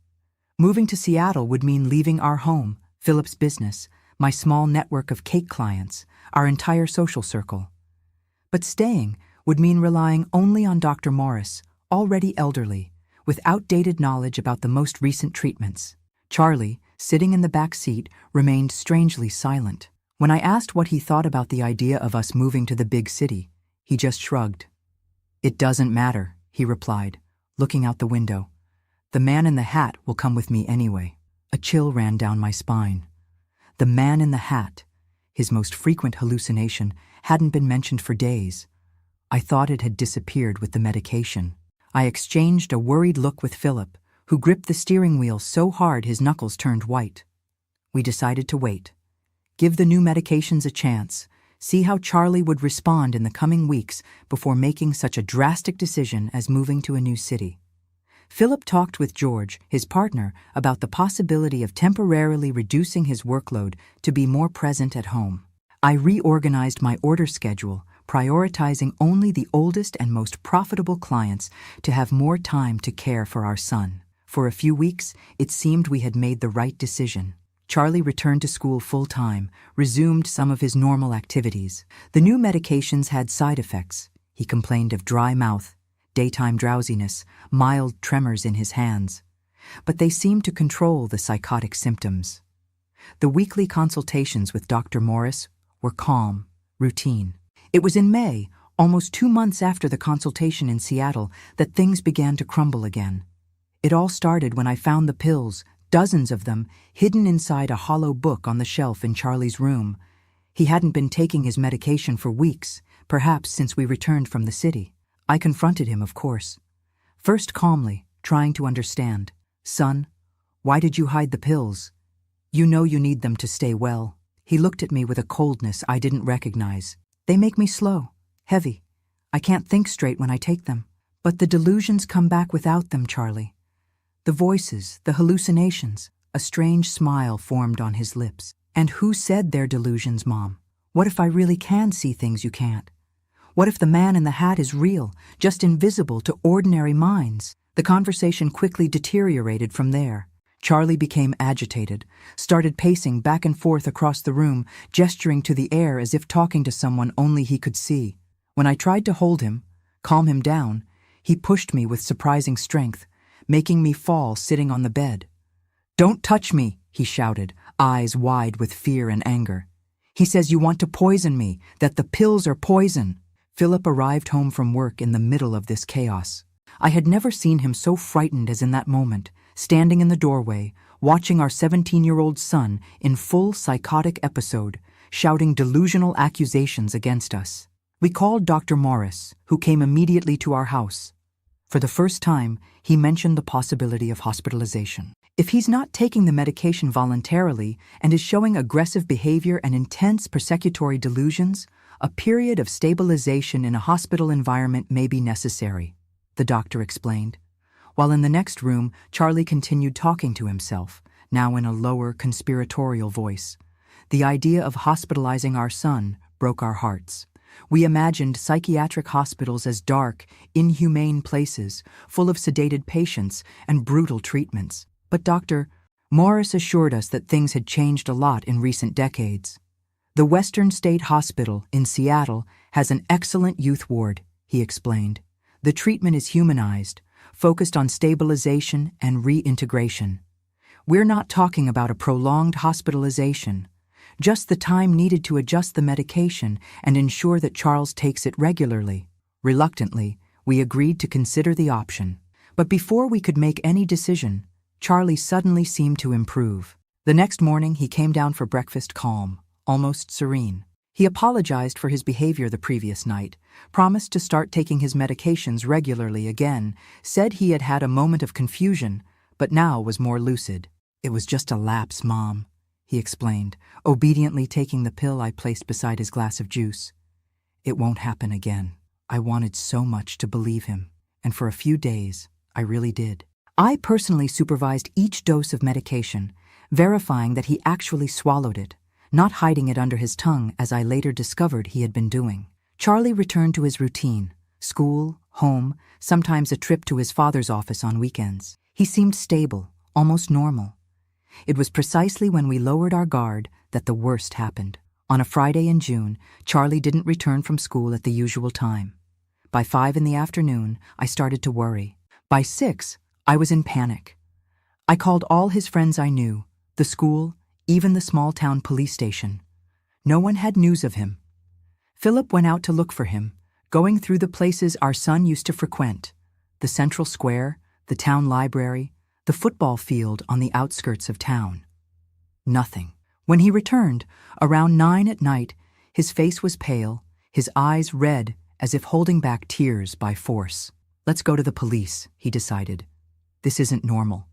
Moving to Seattle would mean leaving our home, Philip's business, my small network of cake clients, our entire social circle. But staying would mean relying only on Dr. Morris, already elderly, with outdated knowledge about the most recent treatments. Charlie, sitting in the back seat, remained strangely silent. When I asked what he thought about the idea of us moving to the big city, he just shrugged. "It doesn't matter," he replied, looking out the window. "The man in the hat will come with me anyway." A chill ran down my spine. The man in the hat, his most frequent hallucination, hadn't been mentioned for days. I thought it had disappeared with the medication. I exchanged a worried look with Philip, who gripped the steering wheel so hard his knuckles turned white. We decided to wait. Give the new medications a chance, see how Charlie would respond in the coming weeks before making such a drastic decision as moving to a new city. Philip talked with George, his partner, about the possibility of temporarily reducing his workload to be more present at home. I reorganized my order schedule, prioritizing only the oldest and most profitable clients to have more time to care for our son. For a few weeks, it seemed we had made the right decision. Charlie returned to school full-time, resumed some of his normal activities. The new medications had side effects. He complained of dry mouth, daytime drowsiness, mild tremors in his hands. But they seemed to control the psychotic symptoms. The weekly consultations with Dr. Morris were calm, routine. It was in May, almost 2 months after the consultation in Seattle, that things began to crumble again. It all started when I found the pills, dozens of them, hidden inside a hollow book on the shelf in Charlie's room. He hadn't been taking his medication for weeks, perhaps since we returned from the city. I confronted him, of course. First calmly, trying to understand. Son, why did you hide the pills? You know you need them to stay well. He looked at me with a coldness I didn't recognize. They make me slow, heavy. I can't think straight when I take them. But the delusions come back without them, Charlie. The voices, the hallucinations. A strange smile formed on his lips. And who said they're delusions, Mom? What if I really can see things you can't? What if the man in the hat is real, just invisible to ordinary minds? The conversation quickly deteriorated from there. Charlie became agitated, started pacing back and forth across the room, gesturing to the air as if talking to someone only he could see. When I tried to hold him, calm him down, he pushed me with surprising strength, making me fall sitting on the bed. "Don't touch me," he shouted, eyes wide with fear and anger. "He says you want to poison me, that the pills are poison." Philip arrived home from work in the middle of this chaos. I had never seen him so frightened as in that moment, standing in the doorway, watching our 17-year-old son in full psychotic episode, shouting delusional accusations against us. We called Dr. Morris, who came immediately to our house. For the first time, he mentioned the possibility of hospitalization. If he's not taking the medication voluntarily and is showing aggressive behavior and intense persecutory delusions, a period of stabilization in a hospital environment may be necessary, the doctor explained. While in the next room, Charlie continued talking to himself, now in a lower, conspiratorial voice. The idea of hospitalizing our son broke our hearts. We imagined psychiatric hospitals as dark, inhumane places, full of sedated patients and brutal treatments. But Dr. Morris assured us that things had changed a lot in recent decades. The Western State Hospital in Seattle has an excellent youth ward, he explained. The treatment is humanized, focused on stabilization and reintegration. We're not talking about a prolonged hospitalization, just the time needed to adjust the medication and ensure that Charles takes it regularly. Reluctantly, we agreed to consider the option. But before we could make any decision, Charlie suddenly seemed to improve. The next morning, he came down for breakfast calm, almost serene. He apologized for his behavior the previous night, promised to start taking his medications regularly again, said he had had a moment of confusion, but now was more lucid. "It was just a lapse, Mom," he explained, obediently taking the pill I placed beside his glass of juice. "It won't happen again." I wanted so much to believe him, and for a few days, I really did. I personally supervised each dose of medication, verifying that he actually swallowed it, not hiding it under his tongue as I later discovered he had been doing. Charlie returned to his routine, school, home, sometimes a trip to his father's office on weekends. He seemed stable, almost normal. It was precisely when we lowered our guard that the worst happened. On a Friday in June, Charlie didn't return from school at the usual time. By 5 in the afternoon, I started to worry. By 6, I was in panic. I called all his friends I knew, the school, even the small-town police station. No one had news of him. Philip went out to look for him, going through the places our son used to frequent: the central square, the town library, the football field on the outskirts of town. Nothing. When he returned, around 9 at night, his face was pale, his eyes red as if holding back tears by force. "Let's go to the police," he decided. "This isn't normal.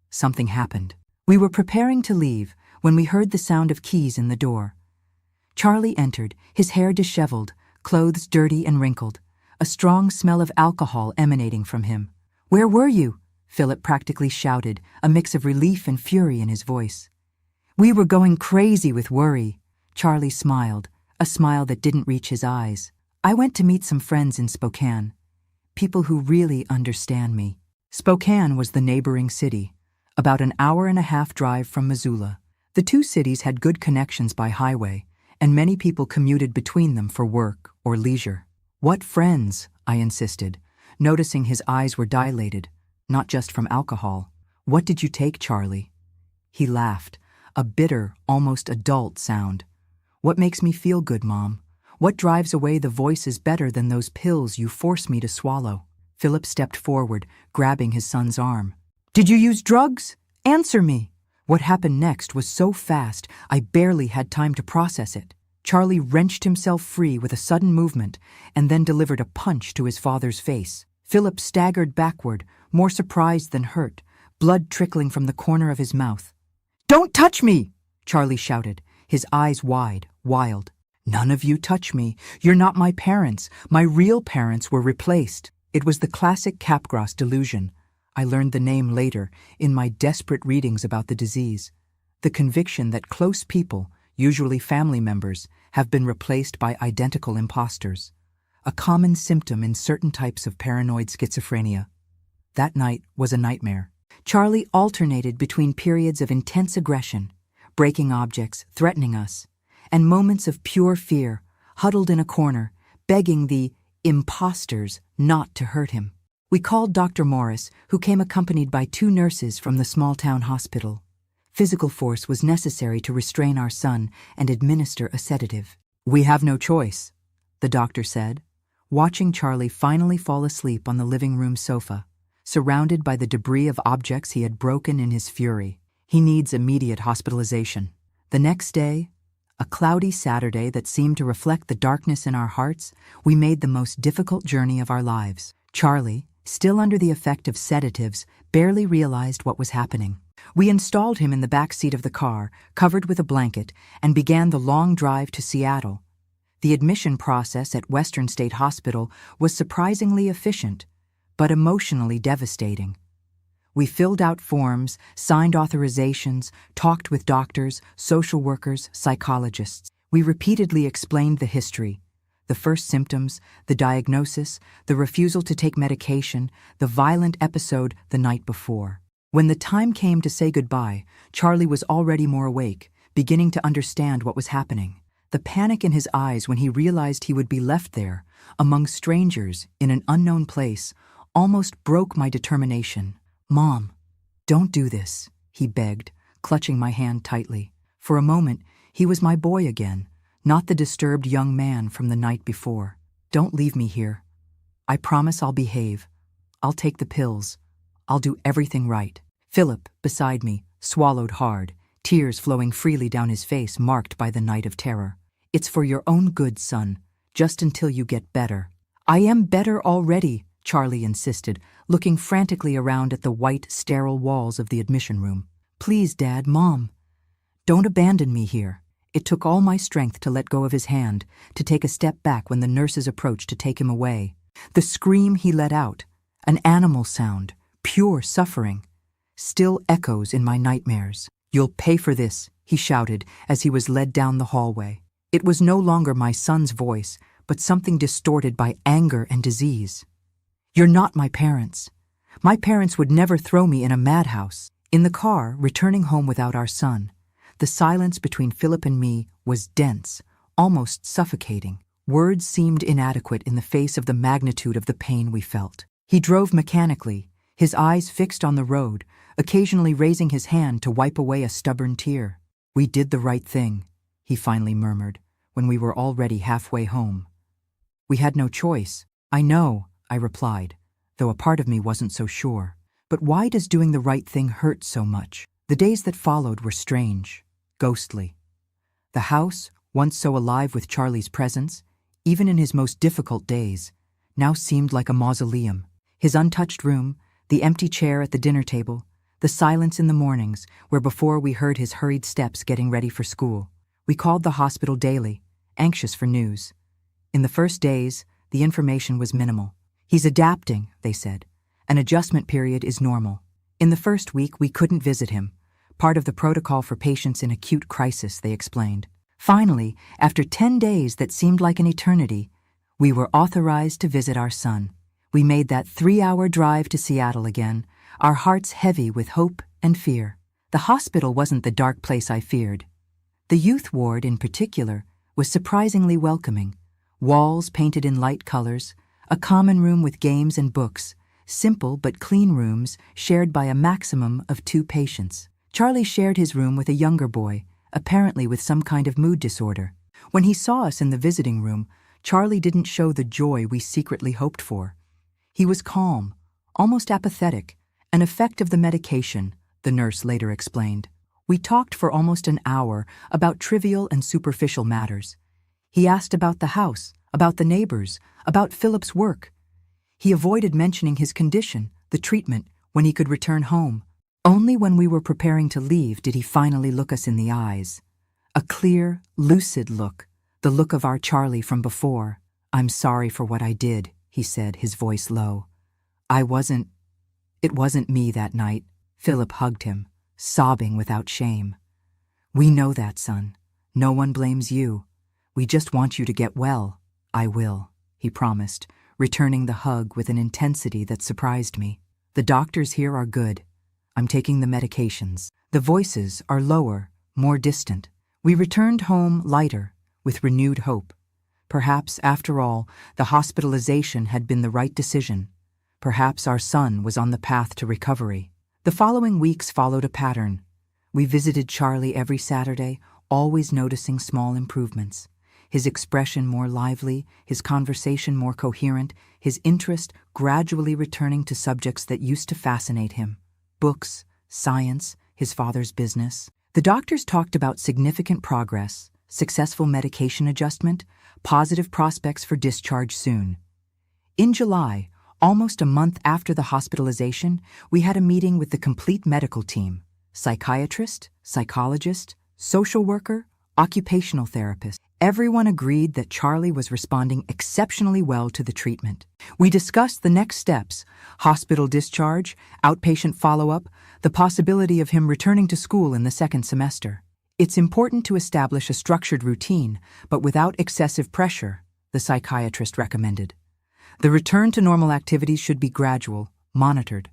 Something happened." We were preparing to leave when we heard the sound of keys in the door. Charlie entered, his hair disheveled, clothes dirty and wrinkled, a strong smell of alcohol emanating from him. "Where were you?" Philip practically shouted, a mix of relief and fury in his voice. "We were going crazy with worry." Charlie smiled, a smile that didn't reach his eyes. "I went to meet some friends in Spokane, people who really understand me." Spokane was the neighboring city, about an hour-and-a-half drive from Missoula. The two cities had good connections by highway, and many people commuted between them for work or leisure. "What friends?" I insisted, noticing his eyes were dilated, not just from alcohol. "What did you take, Charlie?" He laughed, a bitter, almost adult sound. "What makes me feel good, Mom? What drives away the voices better than those pills you force me to swallow?" Philip stepped forward, grabbing his son's arm. "Did you use drugs? Answer me!" What happened next was so fast, I barely had time to process it. Charlie wrenched himself free with a sudden movement and then delivered a punch to his father's face. Philip staggered backward, more surprised than hurt, blood trickling from the corner of his mouth. "Don't touch me!" Charlie shouted, his eyes wide, wild. "None of you touch me. You're not my parents. My real parents were replaced." It was the classic Capgras delusion. I learned the name later, in my desperate readings about the disease. The conviction that close people, usually family members, have been replaced by identical imposters. A common symptom in certain types of paranoid schizophrenia. That night was a nightmare. Charlie alternated between periods of intense aggression, breaking objects, threatening us, and moments of pure fear, huddled in a corner, begging the imposters not to hurt him. We called Dr. Morris, who came accompanied by 2 nurses from the small-town hospital. Physical force was necessary to restrain our son and administer a sedative. "We have no choice," the doctor said, watching Charlie finally fall asleep on the living room sofa, surrounded by the debris of objects he had broken in his fury. "He needs immediate hospitalization." The next day, a cloudy Saturday that seemed to reflect the darkness in our hearts, we made the most difficult journey of our lives. Charlie, still under the effect of sedatives, barely realized what was happening. We installed him in the back seat of the car, covered with a blanket, and began the long drive to Seattle. The admission process at Western State Hospital was surprisingly efficient, but emotionally devastating. We filled out forms, signed authorizations, talked with doctors, social workers, psychologists. We repeatedly explained the history, the first symptoms, the diagnosis, the refusal to take medication, the violent episode the night before. When the time came to say goodbye, Charlie was already more awake, beginning to understand what was happening. The panic in his eyes when he realized he would be left there, among strangers, in an unknown place, almost broke my determination. "Mom, don't do this," he begged, clutching my hand tightly. For a moment, he was my boy again, not the disturbed young man from the night before. "Don't leave me here. I promise I'll behave. I'll take the pills. I'll do everything right." Philip, beside me, swallowed hard, tears flowing freely down his face marked by the night of terror. "It's for your own good, son, just until you get better." "I am better already," Charlie insisted, looking frantically around at the white, sterile walls of the admission room. "Please, Dad, Mom, don't abandon me here." It took all my strength to let go of his hand, to take a step back when the nurses approached to take him away. The scream he let out, an animal sound, pure suffering, still echoes in my nightmares. "You'll pay for this," he shouted as he was led down the hallway. It was no longer my son's voice, but something distorted by anger and disease. "You're not my parents. My parents would never throw me in a madhouse." In the car, returning home without our son, the silence between Philip and me was dense, almost suffocating. Words seemed inadequate in the face of the magnitude of the pain we felt. He drove mechanically, his eyes fixed on the road, occasionally raising his hand to wipe away a stubborn tear. "We did the right thing," he finally murmured, when we were already halfway home. "We had no choice." "I know," I replied, though a part of me wasn't so sure. But why does doing the right thing hurt so much? The days that followed were strange, ghostly. The house, once so alive with Charlie's presence, even in his most difficult days, now seemed like a mausoleum. His untouched room, the empty chair at the dinner table, the silence in the mornings, where before we heard his hurried steps getting ready for school. We called the hospital daily, anxious for news. In the first days, the information was minimal. "He's adapting," they said. "An adjustment period is normal." In the first week, we couldn't visit him. Part of the protocol for patients in acute crisis, they explained. Finally, after 10 days that seemed like an eternity, we were authorized to visit our son. We made that 3-hour drive to Seattle again, our hearts heavy with hope and fear. The hospital wasn't the dark place I feared. The youth ward, in particular, was surprisingly welcoming. Walls painted in light colors, a common room with games and books, simple but clean rooms shared by a maximum of 2 patients. Charlie shared his room with a younger boy, apparently with some kind of mood disorder. When he saw us in the visiting room, Charlie didn't show the joy we secretly hoped for. He was calm, almost apathetic, an effect of the medication, the nurse later explained. We talked for almost an hour about trivial and superficial matters. He asked about the house, about the neighbors, about Philip's work. He avoided mentioning his condition, the treatment, when he could return home. Only when we were preparing to leave did he finally look us in the eyes. A clear, lucid look, the look of our Charlie from before. "I'm sorry for what I did," he said, his voice low. It wasn't me that night." Philip hugged him, sobbing without shame. "We know that, son. No one blames you. We just want you to get well." "I will," he promised, returning the hug with an intensity that surprised me. "The doctors here are good. I'm taking the medications." The voices are lower, more distant. We returned home lighter, with renewed hope. Perhaps, after all, the hospitalization had been the right decision. Perhaps our son was on the path to recovery. The following weeks followed a pattern. We visited Charlie every Saturday, always noticing small improvements. His expression more lively, his conversation more coherent, his interest gradually returning to subjects that used to fascinate him. Books, science, his father's business. The doctors talked about significant progress, successful medication adjustment, positive prospects for discharge soon. In July, almost a month after the hospitalization, we had a meeting with the complete medical team: psychiatrist, psychologist, social worker, occupational therapist. Everyone agreed that Charlie was responding exceptionally well to the treatment. We discussed the next steps: hospital discharge, outpatient follow-up, the possibility of him returning to school in the second semester. "It's important to establish a structured routine, but without excessive pressure," the psychiatrist recommended. "The return to normal activities should be gradual, monitored."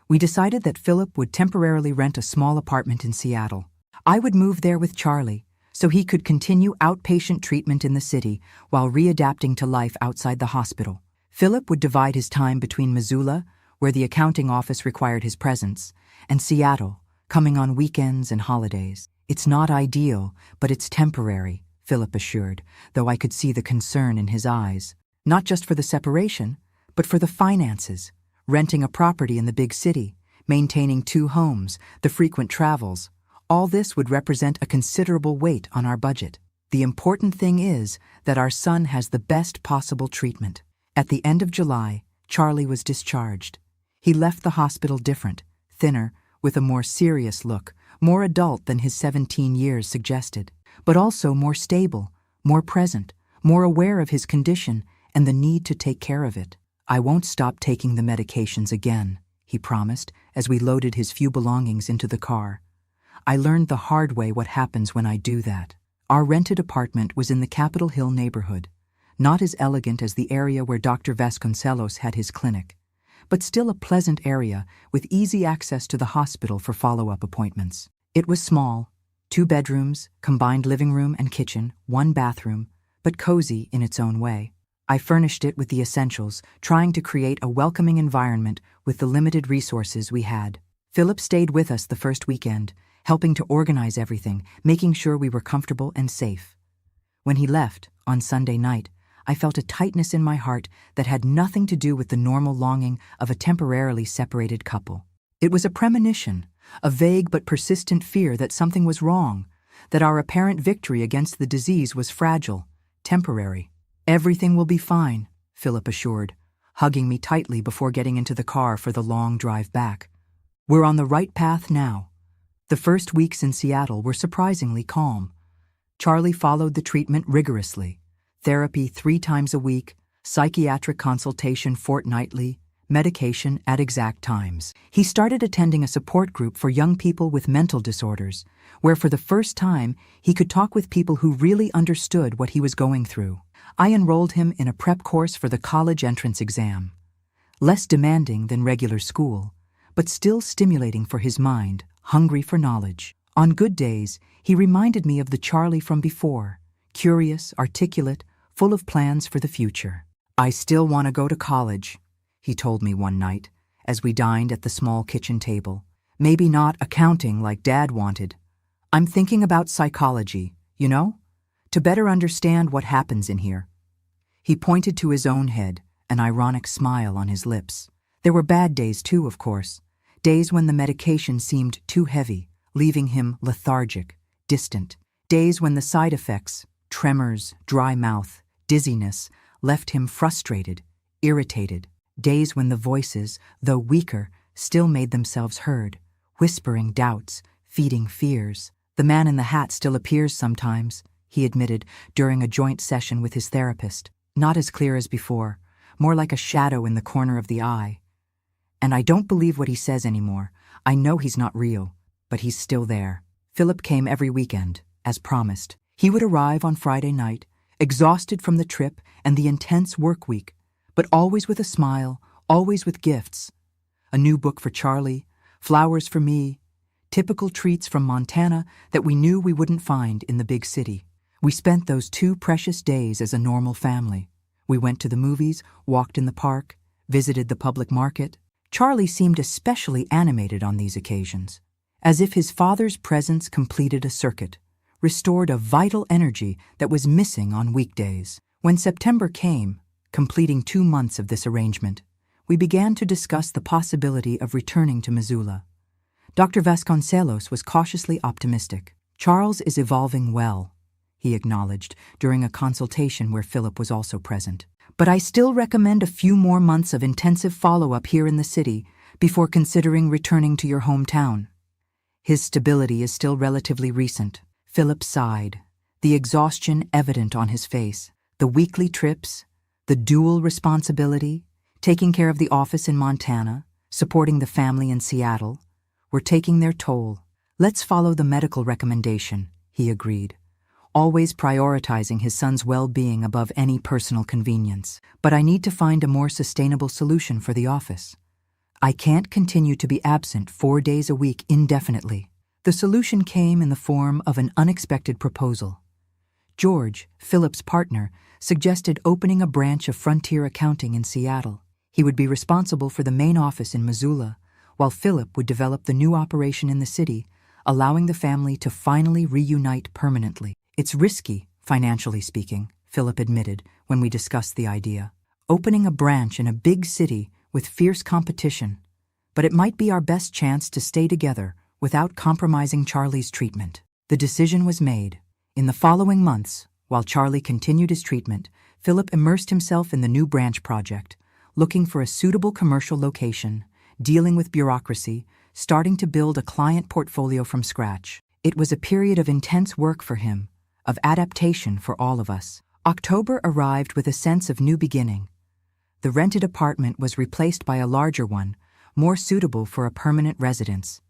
We decided that Philip would temporarily rent a small apartment in Seattle. I would move there with Charlie, so he could continue outpatient treatment in the city while readapting to life outside the hospital. Philip would divide his time between Missoula, where the accounting office required his presence, and Seattle, coming on weekends and holidays. "It's not ideal, but it's temporary," Philip assured, though I could see the concern in his eyes. Not just for the separation, but for the finances, renting a property in the big city, maintaining 2 homes, the frequent travels. All this would represent a considerable weight on our budget. "The important thing is that our son has the best possible treatment." At the end of July, Charlie was discharged. He left the hospital different, thinner, with a more serious look, more adult than his 17 years suggested, but also more stable, more present, more aware of his condition and the need to take care of it. "I won't stop taking the medications again," he promised as we loaded his few belongings into the car. "I learned the hard way what happens when I do that." Our rented apartment was in the Capitol Hill neighborhood, not as elegant as the area where Dr. Vasconcelos had his clinic, but still a pleasant area with easy access to the hospital for follow-up appointments. It was small, 2 bedrooms, combined living room and kitchen, 1 bathroom, but cozy in its own way. I furnished it with the essentials, trying to create a welcoming environment with the limited resources we had. Philip stayed with us the first weekend, helping to organize everything, making sure we were comfortable and safe. When he left, on Sunday night, I felt a tightness in my heart that had nothing to do with the normal longing of a temporarily separated couple. It was a premonition, a vague but persistent fear that something was wrong, that our apparent victory against the disease was fragile, temporary. "Everything will be fine," Philip assured, hugging me tightly before getting into the car for the long drive back. "We're on the right path now." The first weeks in Seattle were surprisingly calm. Charlie followed the treatment rigorously: therapy 3 times a week, psychiatric consultation fortnightly, medication at exact times. He started attending a support group for young people with mental disorders, where for the first time he could talk with people who really understood what he was going through. I enrolled him in a prep course for the college entrance exam. Less demanding than regular school, but still stimulating for his mind, hungry for knowledge. On good days, he reminded me of the Charlie from before, curious, articulate, full of plans for the future. "I still want to go to college," he told me one night, as we dined at the small kitchen table. "Maybe not accounting like Dad wanted. I'm thinking about psychology, you know? To better understand what happens in here." He pointed to his own head, an ironic smile on his lips. There were bad days too, of course. Days when the medication seemed too heavy, leaving him lethargic, distant. Days when the side effects, tremors, dry mouth, dizziness, left him frustrated, irritated. Days when the voices, though weaker, still made themselves heard, whispering doubts, feeding fears. "The man in the hat still appears sometimes," he admitted during a joint session with his therapist. "Not as clear as before, more like a shadow in the corner of the eye. And I don't believe what he says anymore. I know he's not real, but he's still there." Philip came every weekend, as promised. He would arrive on Friday night, exhausted from the trip and the intense work week, but always with a smile, always with gifts. A new book for Charlie, flowers for me, typical treats from Montana that we knew we wouldn't find in the big city. We spent those 2 precious days as a normal family. We went to the movies, walked in the park, visited the public market. Charlie seemed especially animated on these occasions, as if his father's presence completed a circuit, restored a vital energy that was missing on weekdays. When September came, completing 2 months of this arrangement, we began to discuss the possibility of returning to Missoula. Dr. Vasconcelos was cautiously optimistic. "Charles is evolving well," he acknowledged during a consultation where Philip was also present. "But I still recommend a few more months of intensive follow-up here in the city before considering returning to your hometown. His stability is still relatively recent." Philip sighed, the exhaustion evident on his face. The weekly trips, the dual responsibility, taking care of the office in Montana, supporting the family in Seattle, were taking their toll. "Let's follow the medical recommendation," he agreed, always prioritizing his son's well-being above any personal convenience. "But I need to find a more sustainable solution for the office. I can't continue to be absent 4 days a week indefinitely." The solution came in the form of an unexpected proposal. George, Philip's partner, suggested opening a branch of Frontier Accounting in Seattle. He would be responsible for the main office in Missoula, while Philip would develop the new operation in the city, allowing the family to finally reunite permanently. "It's risky, financially speaking," Philip admitted when we discussed the idea. "Opening a branch in a big city with fierce competition, but it might be our best chance to stay together without compromising Charlie's treatment." The decision was made. In the following months, while Charlie continued his treatment, Philip immersed himself in the new branch project, looking for a suitable commercial location, dealing with bureaucracy, starting to build a client portfolio from scratch. It was a period of intense work for him, of adaptation for all of us. October arrived with a sense of new beginning. The rented apartment was replaced by a larger one, more suitable for a permanent residence.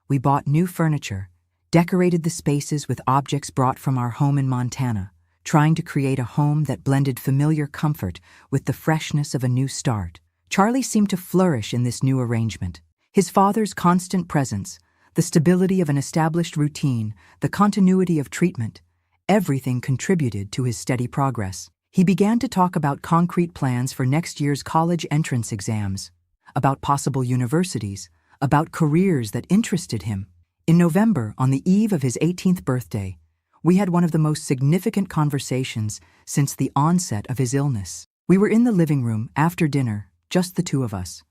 We bought new furniture, decorated the spaces with objects brought from our home in Montana, trying to create a home that blended familiar comfort with the freshness of a new start. Charlie seemed to flourish in this new arrangement. His father's constant presence, the stability of an established routine, the continuity of treatment, everything contributed to his steady progress. He began to talk about concrete plans for next year's college entrance exams, about possible universities, about careers that interested him. In November, on the eve of his 18th birthday, we had one of the most significant conversations since the onset of his illness. We were in the living room after dinner, just the 2 of us.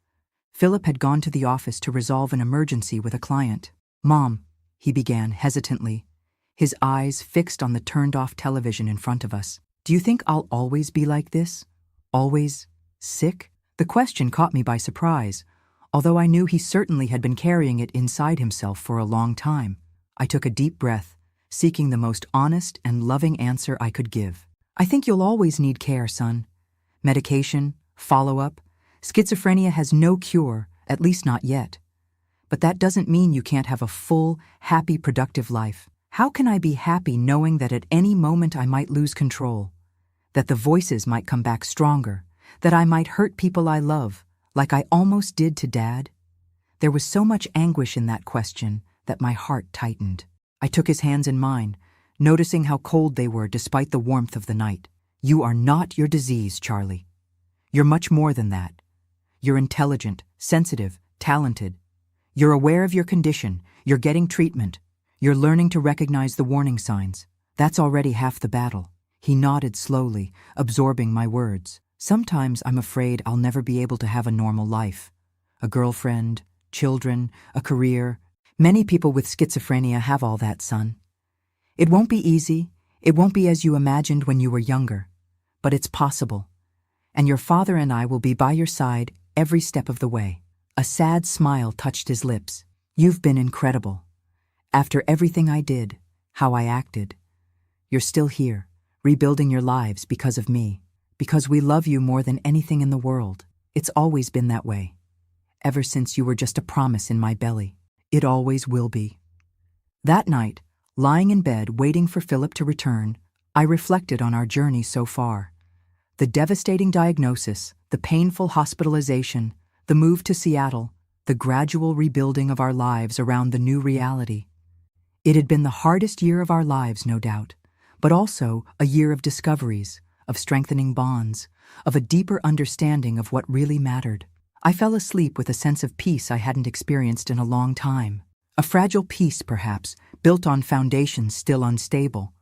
Philip had gone to the office to resolve an emergency with a client. "Mom," he began hesitantly, his eyes fixed on the turned-off television in front of us. "Do you think I'll always be like this? Always sick?" The question caught me by surprise, although I knew he certainly had been carrying it inside himself for a long time. I took a deep breath, seeking the most honest and loving answer I could give. "I think you'll always need care, son. Medication, follow-up. Schizophrenia has no cure, at least not yet. But that doesn't mean you can't have a full, happy, productive life. How can I be happy knowing that at any moment I might lose control? That the voices might come back stronger? That I might hurt people I love, like I almost did to Dad?" There was so much anguish in that question that my heart tightened. I took his hands in mine, noticing how cold they were despite the warmth of the night. "You are not your disease, Charlie. You're much more than that. You're intelligent, sensitive, talented. You're aware of your condition, you're getting treatment, you're learning to recognize the warning signs. That's already half the battle." He nodded slowly, absorbing my words. "Sometimes I'm afraid I'll never be able to have a normal life. A girlfriend, children, a career. Many people with schizophrenia have all that, son. It won't be easy, it won't be as you imagined when you were younger, but it's possible. And your father and I will be by your side every step of the way. A sad smile touched his lips. "You've been incredible. After everything I did, how I acted, you're still here, rebuilding your lives because of me, because we love you more than anything in the world. It's always been that way. Ever since you were just a promise in my belly. It always will be." That night, lying in bed waiting for Philip to return, I reflected on our journey so far. The devastating diagnosis, the painful hospitalization, the move to Seattle, the gradual rebuilding of our lives around the new reality. It had been the hardest year of our lives, no doubt, but also a year of discoveries, of strengthening bonds, of a deeper understanding of what really mattered. I fell asleep with a sense of peace I hadn't experienced in a long time. A fragile peace, perhaps, built on foundations still unstable,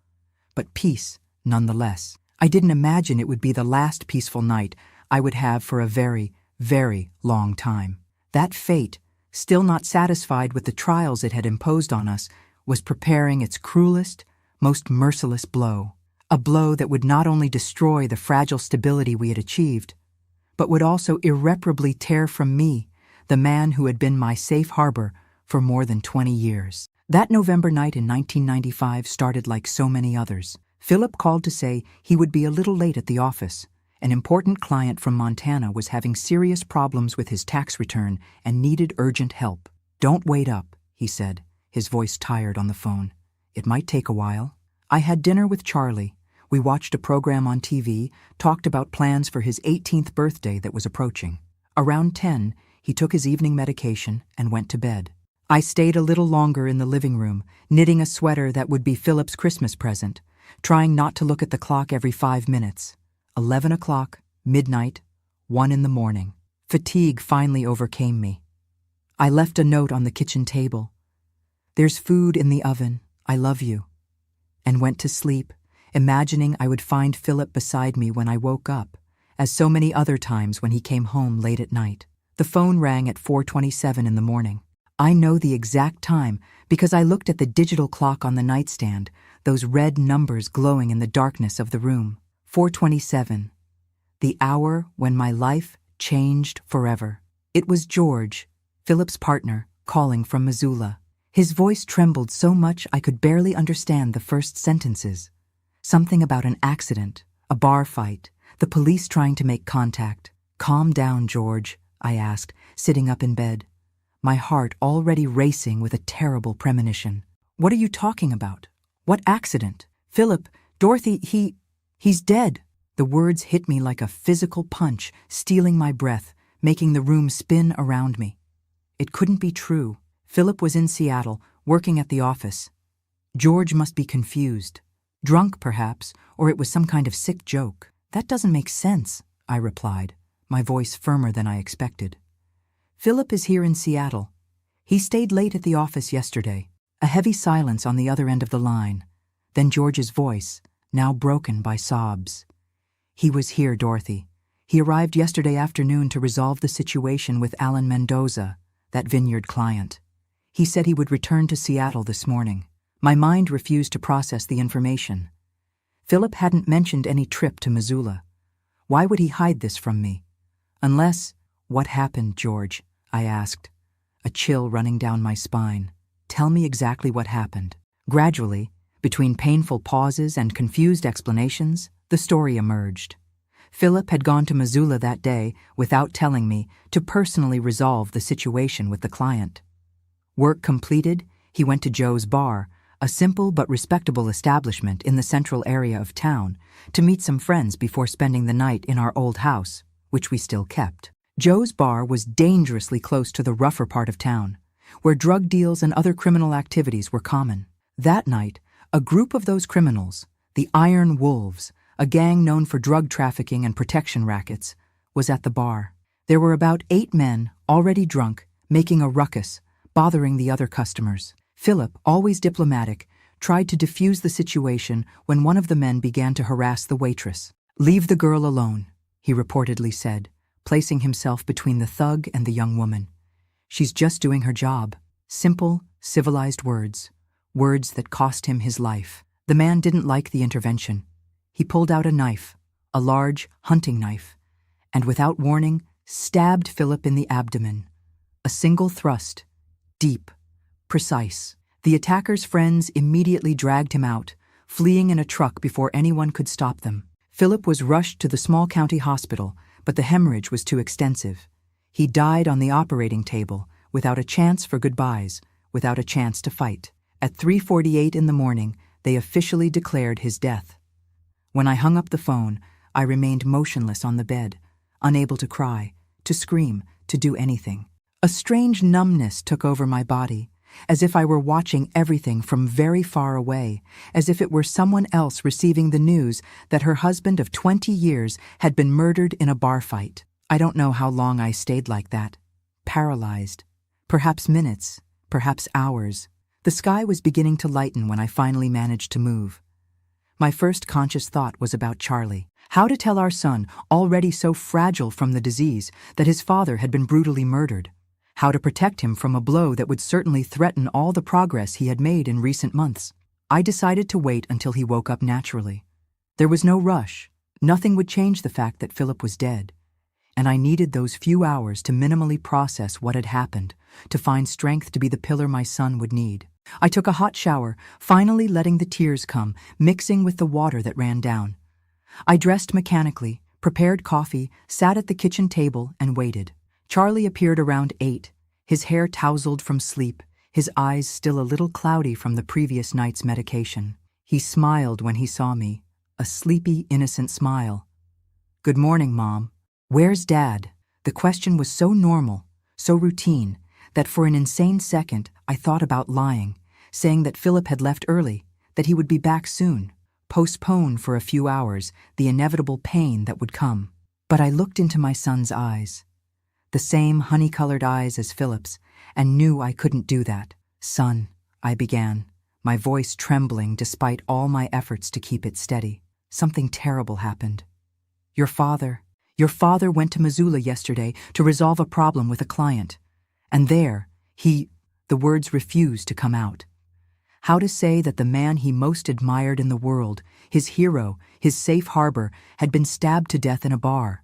but peace nonetheless. I didn't imagine it would be the last peaceful night I would have for a very, very long time. That fate, still not satisfied with the trials it had imposed on us, was preparing its cruelest, most merciless blow. A blow that would not only destroy the fragile stability we had achieved, but would also irreparably tear from me, the man who had been my safe harbor for more than 20 years. That November night in 1995 started like so many others. Philip called to say he would be a little late at the office. An important client from Montana was having serious problems with his tax return and needed urgent help. "Don't wait up," he said, his voice tired on the phone. "It might take a while." I had dinner with Charlie. We watched a program on TV, talked about plans for his 18th birthday that was approaching. Around 10, he took his evening medication and went to bed. I stayed a little longer in the living room, knitting a sweater that would be Philip's Christmas present, trying not to look at the clock every 5 minutes. 11 o'clock, midnight, 1 in the morning. Fatigue finally overcame me. I left a note on the kitchen table. "There's food in the oven. I love you." And went to sleep, imagining I would find Philip beside me when I woke up, as so many other times when he came home late at night. The phone rang at 4:27 in the morning. I know the exact time because I looked at the digital clock on the nightstand, those red numbers glowing in the darkness of the room. 4:27. The hour when my life changed forever. It was George, Philip's partner, calling from Missoula. His voice trembled so much I could barely understand the first sentences. Something about an accident, a bar fight, the police trying to make contact. "Calm down, George," I asked, sitting up in bed, my heart already racing with a terrible premonition. "What are you talking about? What accident?" "Philip, Dorothy, he's dead." The words hit me like a physical punch, stealing my breath, making the room spin around me. It couldn't be true. Philip was in Seattle, working at the office. George must be confused. Drunk, perhaps, or it was some kind of sick joke. "That doesn't make sense," I replied, my voice firmer than I expected. "Philip is here in Seattle. He stayed late at the office yesterday." A heavy silence on the other end of the line. Then George's voice, now broken by sobs. "He was here, Dorothy. He arrived yesterday afternoon to resolve the situation with Alan Mendoza, that vineyard client. He said he would return to Seattle this morning." My mind refused to process the information. Philip hadn't mentioned any trip to Missoula. Why would he hide this from me? Unless— "What happened, George?" I asked, a chill running down my spine. "Tell me exactly what happened." Gradually, between painful pauses and confused explanations, the story emerged. Philip had gone to Missoula that day without telling me to personally resolve the situation with the client. Work completed, he went to Joe's Bar, a simple but respectable establishment in the central area of town, to meet some friends before spending the night in our old house, which we still kept. Joe's Bar was dangerously close to the rougher part of town, where drug deals and other criminal activities were common. That night, a group of those criminals, the Iron Wolves, a gang known for drug trafficking and protection rackets, was at the bar. There were about 8 men, already drunk, making a ruckus, bothering the other customers. Philip, always diplomatic, tried to defuse the situation when one of the men began to harass the waitress. "Leave the girl alone," he reportedly said, placing himself between the thug and the young woman. "She's just doing her job." Simple, civilized words. Words that cost him his life. The man didn't like the intervention. He pulled out a knife, a large hunting knife, and without warning, stabbed Philip in the abdomen. A single thrust, deep, precise. The attacker's friends immediately dragged him out, fleeing in a truck before anyone could stop them. Philip was rushed to the small county hospital, but the hemorrhage was too extensive. He died on the operating table, without a chance for goodbyes, without a chance to fight. At 3:48 in the morning, they officially declared his death. When I hung up the phone, I remained motionless on the bed, unable to cry, to scream, to do anything. A strange numbness took over my body, as if I were watching everything from very far away, as if it were someone else receiving the news that her husband of 20 years had been murdered in a bar fight. I don't know how long I stayed like that, paralyzed. Perhaps minutes, perhaps hours. The sky was beginning to lighten when I finally managed to move. My first conscious thought was about Charlie. How to tell our son, already so fragile from the disease, that his father had been brutally murdered. How to protect him from a blow that would certainly threaten all the progress he had made in recent months. I decided to wait until he woke up naturally. There was no rush. Nothing would change the fact that Philip was dead. And I needed those few hours to minimally process what had happened, to find strength to be the pillar my son would need. I took a hot shower, finally letting the tears come, mixing with the water that ran down. I dressed mechanically, prepared coffee, sat at the kitchen table, and waited. Charlie appeared around 8, his hair tousled from sleep, his eyes still a little cloudy from the previous night's medication. He smiled when he saw me, a sleepy, innocent smile. "Good morning, Mom. Where's Dad?" The question was so normal, so routine, that for an insane second I thought about lying, saying that Philip had left early, that he would be back soon, postpone for a few hours the inevitable pain that would come. But I looked into my son's eyes, the same honey-colored eyes as Philip's, and knew I couldn't do that. "Son," I began, my voice trembling despite all my efforts to keep it steady. "Something terrible happened. Your father went to Missoula yesterday to resolve a problem with a client. And there, the words refused to come out. How to say that the man he most admired in the world, his hero, his safe harbor, had been stabbed to death in a bar?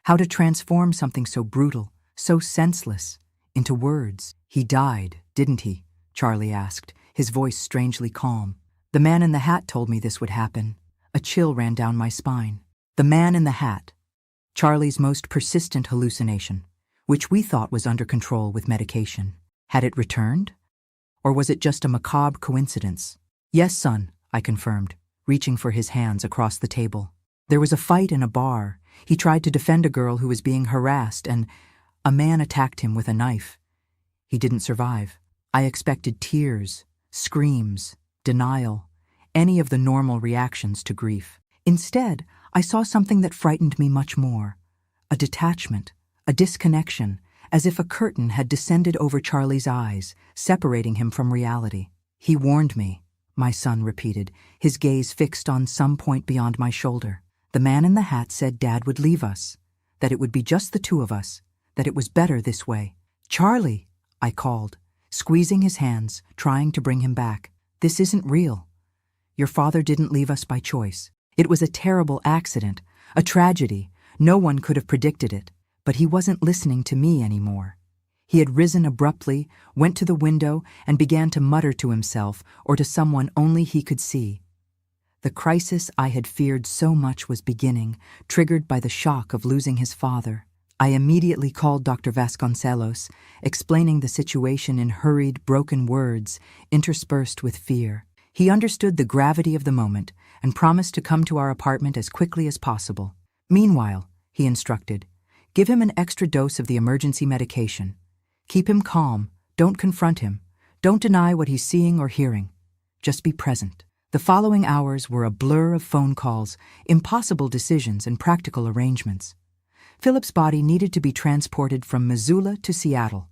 How to transform something so brutal, so senseless, into words? "He died, didn't he?" Charlie asked, his voice strangely calm. The man in the hat told me this would happen. A chill ran down my spine. The man in the hat. Charlie's most persistent hallucination, which we thought was under control with medication. Had it returned? Or was it just a macabre coincidence? "Yes, son," I confirmed, reaching for his hands across the table. "There was a fight in a bar. He tried to defend a girl who was being harassed, and a man attacked him with a knife. He didn't survive." I expected tears, screams, denial, any of the normal reactions to grief. Instead, I saw something that frightened me much more. A detachment, a disconnection, as if a curtain had descended over Charlie's eyes, separating him from reality. "He warned me," my son repeated, his gaze fixed on some point beyond my shoulder. "The man in the hat said Dad would leave us, that it would be just the two of us, that it was better this way." "Charlie," I called, squeezing his hands, trying to bring him back. "This isn't real. Your father didn't leave us by choice. It was a terrible accident, a tragedy. No one could have predicted it. But he wasn't listening to me anymore. He had risen abruptly, went to the window, and began to mutter to himself or to someone only he could see. The crisis I had feared so much was beginning, triggered by the shock of losing his father. I immediately called Dr. Vasconcelos, explaining the situation in hurried, broken words, interspersed with fear. He understood the gravity of the moment and promised to come to our apartment as quickly as possible. "Meanwhile," he instructed, "give him an extra dose of the emergency medication. Keep him calm. Don't confront him. Don't deny what he's seeing or hearing. Just be present." The following hours were a blur of phone calls, impossible decisions, and practical arrangements. Philip's body needed to be transported from Missoula to Seattle.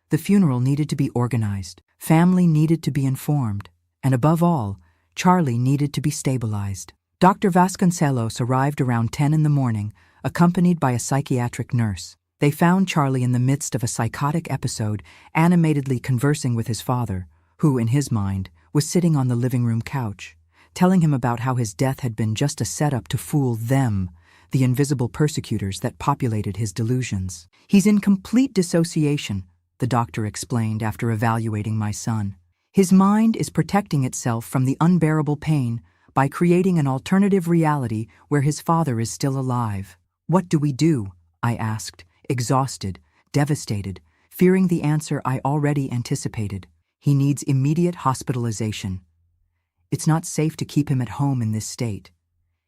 The funeral needed to be organized. Family needed to be informed. And above all, Charlie needed to be stabilized. Dr. Vasconcelos arrived around 10 in the morning, accompanied by a psychiatric nurse. They found Charlie in the midst of a psychotic episode, animatedly conversing with his father, who, in his mind, was sitting on the living room couch, telling him about how his death had been just a setup to fool them, the invisible persecutors that populated his delusions. He's in complete dissociation, the doctor explained after evaluating my son. His mind is protecting itself from the unbearable pain by creating an alternative reality where his father is still alive. What do we do? I asked, exhausted, devastated, fearing the answer I already anticipated. He needs immediate hospitalization. It's not safe to keep him at home in this state.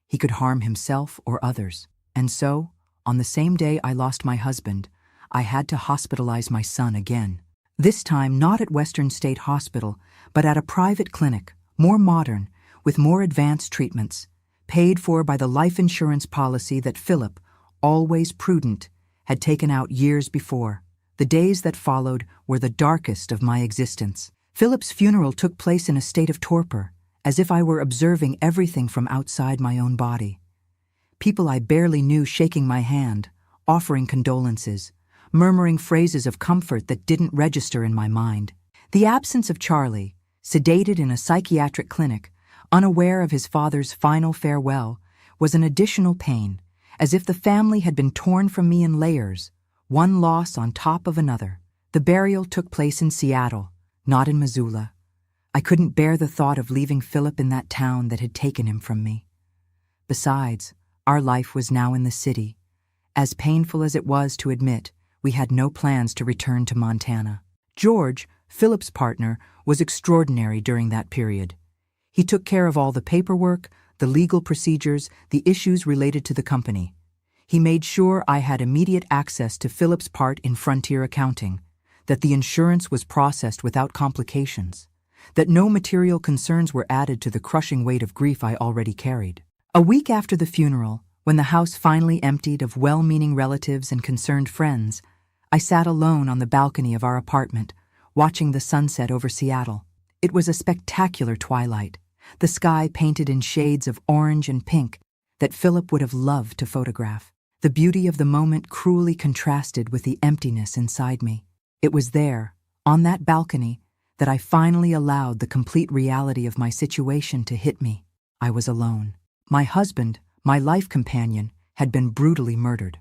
He could harm himself or others. And so, on the same day I lost my husband, I had to hospitalize my son again. This time not at Western State Hospital, but at a private clinic, more modern, with more advanced treatments, paid for by the life insurance policy that Philip, always prudent, had taken out years before. The days that followed were the darkest of my existence. Philip's funeral took place in a state of torpor, as if I were observing everything from outside my own body. People I barely knew shaking my hand, offering condolences, murmuring phrases of comfort that didn't register in my mind. The absence of Charlie, sedated in a psychiatric clinic, unaware of his father's final farewell, was an additional pain, as if the family had been torn from me in layers, one loss on top of another. The burial took place in Seattle, not in Missoula. I couldn't bear the thought of leaving Philip in that town that had taken him from me. Besides, our life was now in the city. As painful as it was to admit, we had no plans to return to Montana. George, Philip's partner, was extraordinary during that period. He took care of all the paperwork, the legal procedures, the issues related to the company. He made sure I had immediate access to Philip's part in Frontier Accounting, that the insurance was processed without complications, that no material concerns were added to the crushing weight of grief I already carried. A week after the funeral, when the house finally emptied of well-meaning relatives and concerned friends, I sat alone on the balcony of our apartment, watching the sunset over Seattle. It was a spectacular twilight, the sky painted in shades of orange and pink that Philip would have loved to photograph. The beauty of the moment cruelly contrasted with the emptiness inside me. It was there, on that balcony, that I finally allowed the complete reality of my situation to hit me. I was alone. My husband, my life companion, had been brutally murdered.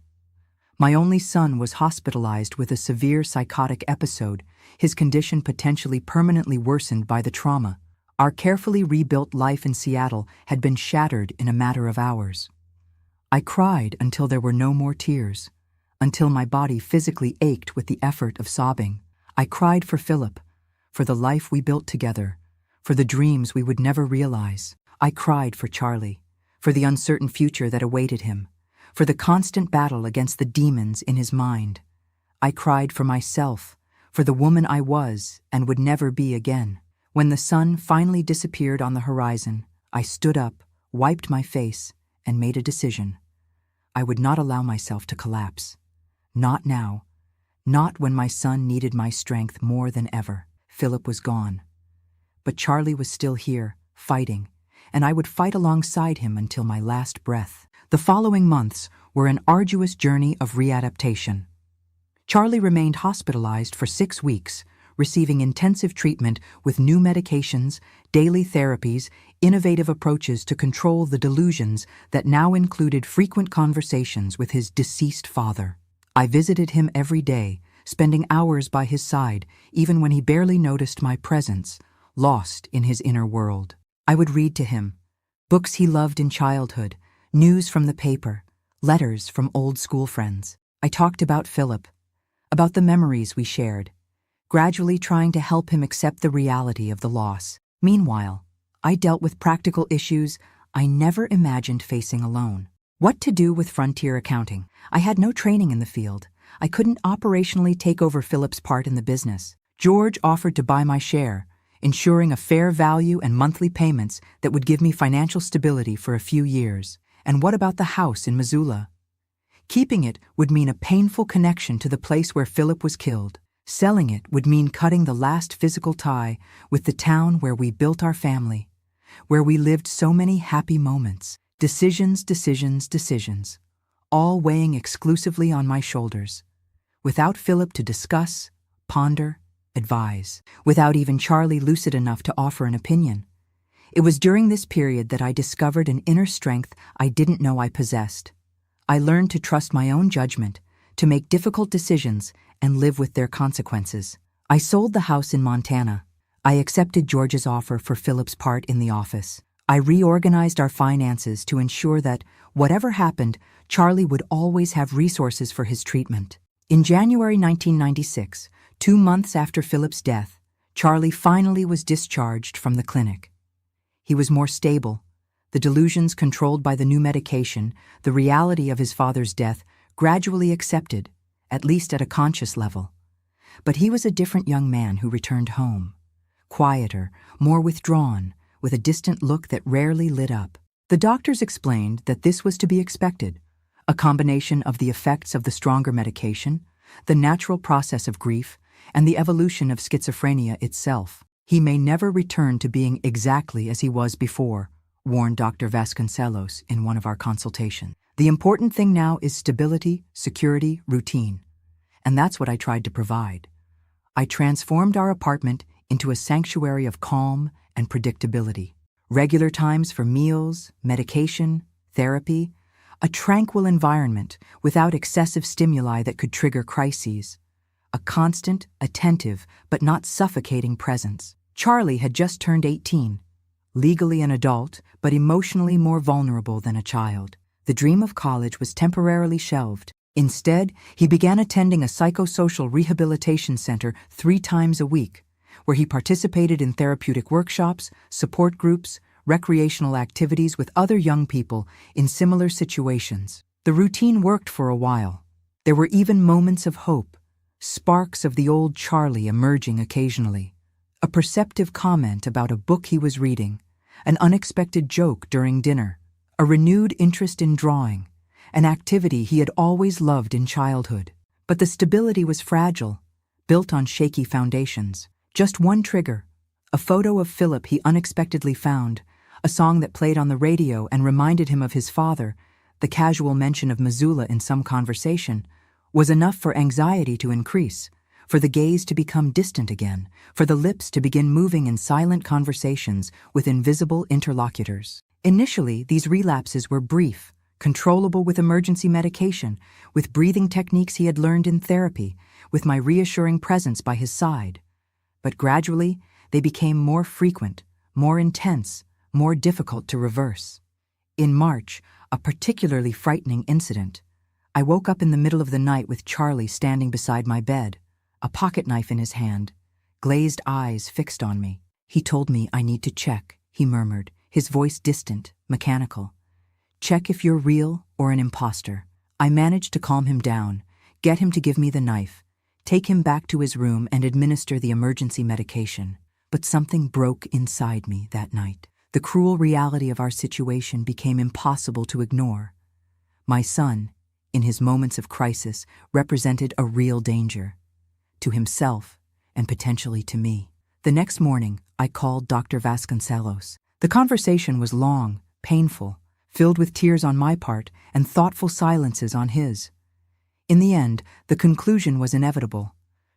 My only son was hospitalized with a severe psychotic episode, his condition potentially permanently worsened by the trauma. Our carefully rebuilt life in Seattle had been shattered in a matter of hours. I cried until there were no more tears, until my body physically ached with the effort of sobbing. I cried for Philip, for the life we built together, for the dreams we would never realize. I cried for Charlie, for the uncertain future that awaited him, for the constant battle against the demons in his mind. I cried for myself, for the woman I was and would never be again. When the sun finally disappeared on the horizon, I stood up, wiped my face, and made a decision. I would not allow myself to collapse. Not now. Not when my son needed my strength more than ever. Philip was gone. But Charlie was still here, fighting, and I would fight alongside him until my last breath. The following months were an arduous journey of readaptation. Charlie remained hospitalized for 6 weeks, receiving intensive treatment with new medications, daily therapies, innovative approaches to control the delusions that now included frequent conversations with his deceased father. I visited him every day, spending hours by his side, even when he barely noticed my presence, lost in his inner world. I would read to him books he loved in childhood, news from the paper, letters from old school friends. I talked about Philip, about the memories we shared, gradually trying to help him accept the reality of the loss. Meanwhile, I dealt with practical issues I never imagined facing alone. What to do with Frontier Accounting? I had no training in the field. I couldn't operationally take over Philip's part in the business. George offered to buy my share, ensuring a fair value and monthly payments that would give me financial stability for a few years. And what about the house in Missoula? Keeping it would mean a painful connection to the place where Philip was killed. Selling it would mean cutting the last physical tie with the town where we built our family, where we lived so many happy moments. Decisions, decisions, decisions, all weighing exclusively on my shoulders, without Philip to discuss, ponder, advise, without even Charlie lucid enough to offer an opinion. It was during this period that I discovered an inner strength I didn't know I possessed, I learned to trust my own judgment, to make difficult decisions, and live with their consequences. I sold the house in Montana. I accepted George's offer for Philip's part in the office. I reorganized our finances to ensure that, whatever happened, Charlie would always have resources for his treatment. In January 1996, 2 months after Philip's death, Charlie finally was discharged from the clinic. He was more stable. The delusions controlled by the new medication, the reality of his father's death, gradually accepted, at least at a conscious level. But he was a different young man who returned home. Quieter, more withdrawn, with a distant look that rarely lit up. The doctors explained that this was to be expected, a combination of the effects of the stronger medication, the natural process of grief, and the evolution of schizophrenia itself. He may never return to being exactly as he was before, warned Dr. Vasconcelos in one of our consultations. The important thing now is stability, security, routine. And that's what I tried to provide. I transformed our apartment into a sanctuary of calm and predictability. Regular times for meals, medication, therapy, a tranquil environment without excessive stimuli that could trigger crises. A constant, attentive, but not suffocating presence. Charlie had just turned 18, legally an adult, but emotionally more vulnerable than a child. The dream of college was temporarily shelved. Instead, he began attending a psychosocial rehabilitation center 3 times a week, where he participated in therapeutic workshops, support groups, recreational activities with other young people in similar situations. The routine worked for a while. There were even moments of hope, sparks of the old Charlie emerging occasionally. A perceptive comment about a book he was reading, an unexpected joke during dinner, a renewed interest in drawing, an activity he had always loved in childhood. But the stability was fragile, built on shaky foundations. Just one trigger, a photo of Philip he unexpectedly found, a song that played on the radio and reminded him of his father, the casual mention of Missoula in some conversation, was enough for anxiety to increase, for the gaze to become distant again, for the lips to begin moving in silent conversations with invisible interlocutors. Initially, these relapses were brief, controllable with emergency medication, with breathing techniques he had learned in therapy, with my reassuring presence by his side. But gradually, they became more frequent, more intense, more difficult to reverse. In March, a particularly frightening incident. I woke up in the middle of the night with Charlie standing beside my bed, a pocket knife in his hand, glazed eyes fixed on me. "He told me I need to check," he murmured, his voice distant, mechanical. "Check if you're real or an imposter." I managed to calm him down, get him to give me the knife, take him back to his room and administer the emergency medication. But something broke inside me that night. The cruel reality of our situation became impossible to ignore. My son, in his moments of crisis, represented a real danger, to himself and potentially to me. The next morning, I called Dr. Vasconcelos. The conversation was long, painful, filled with tears on my part and thoughtful silences on his. In the end, the conclusion was inevitable.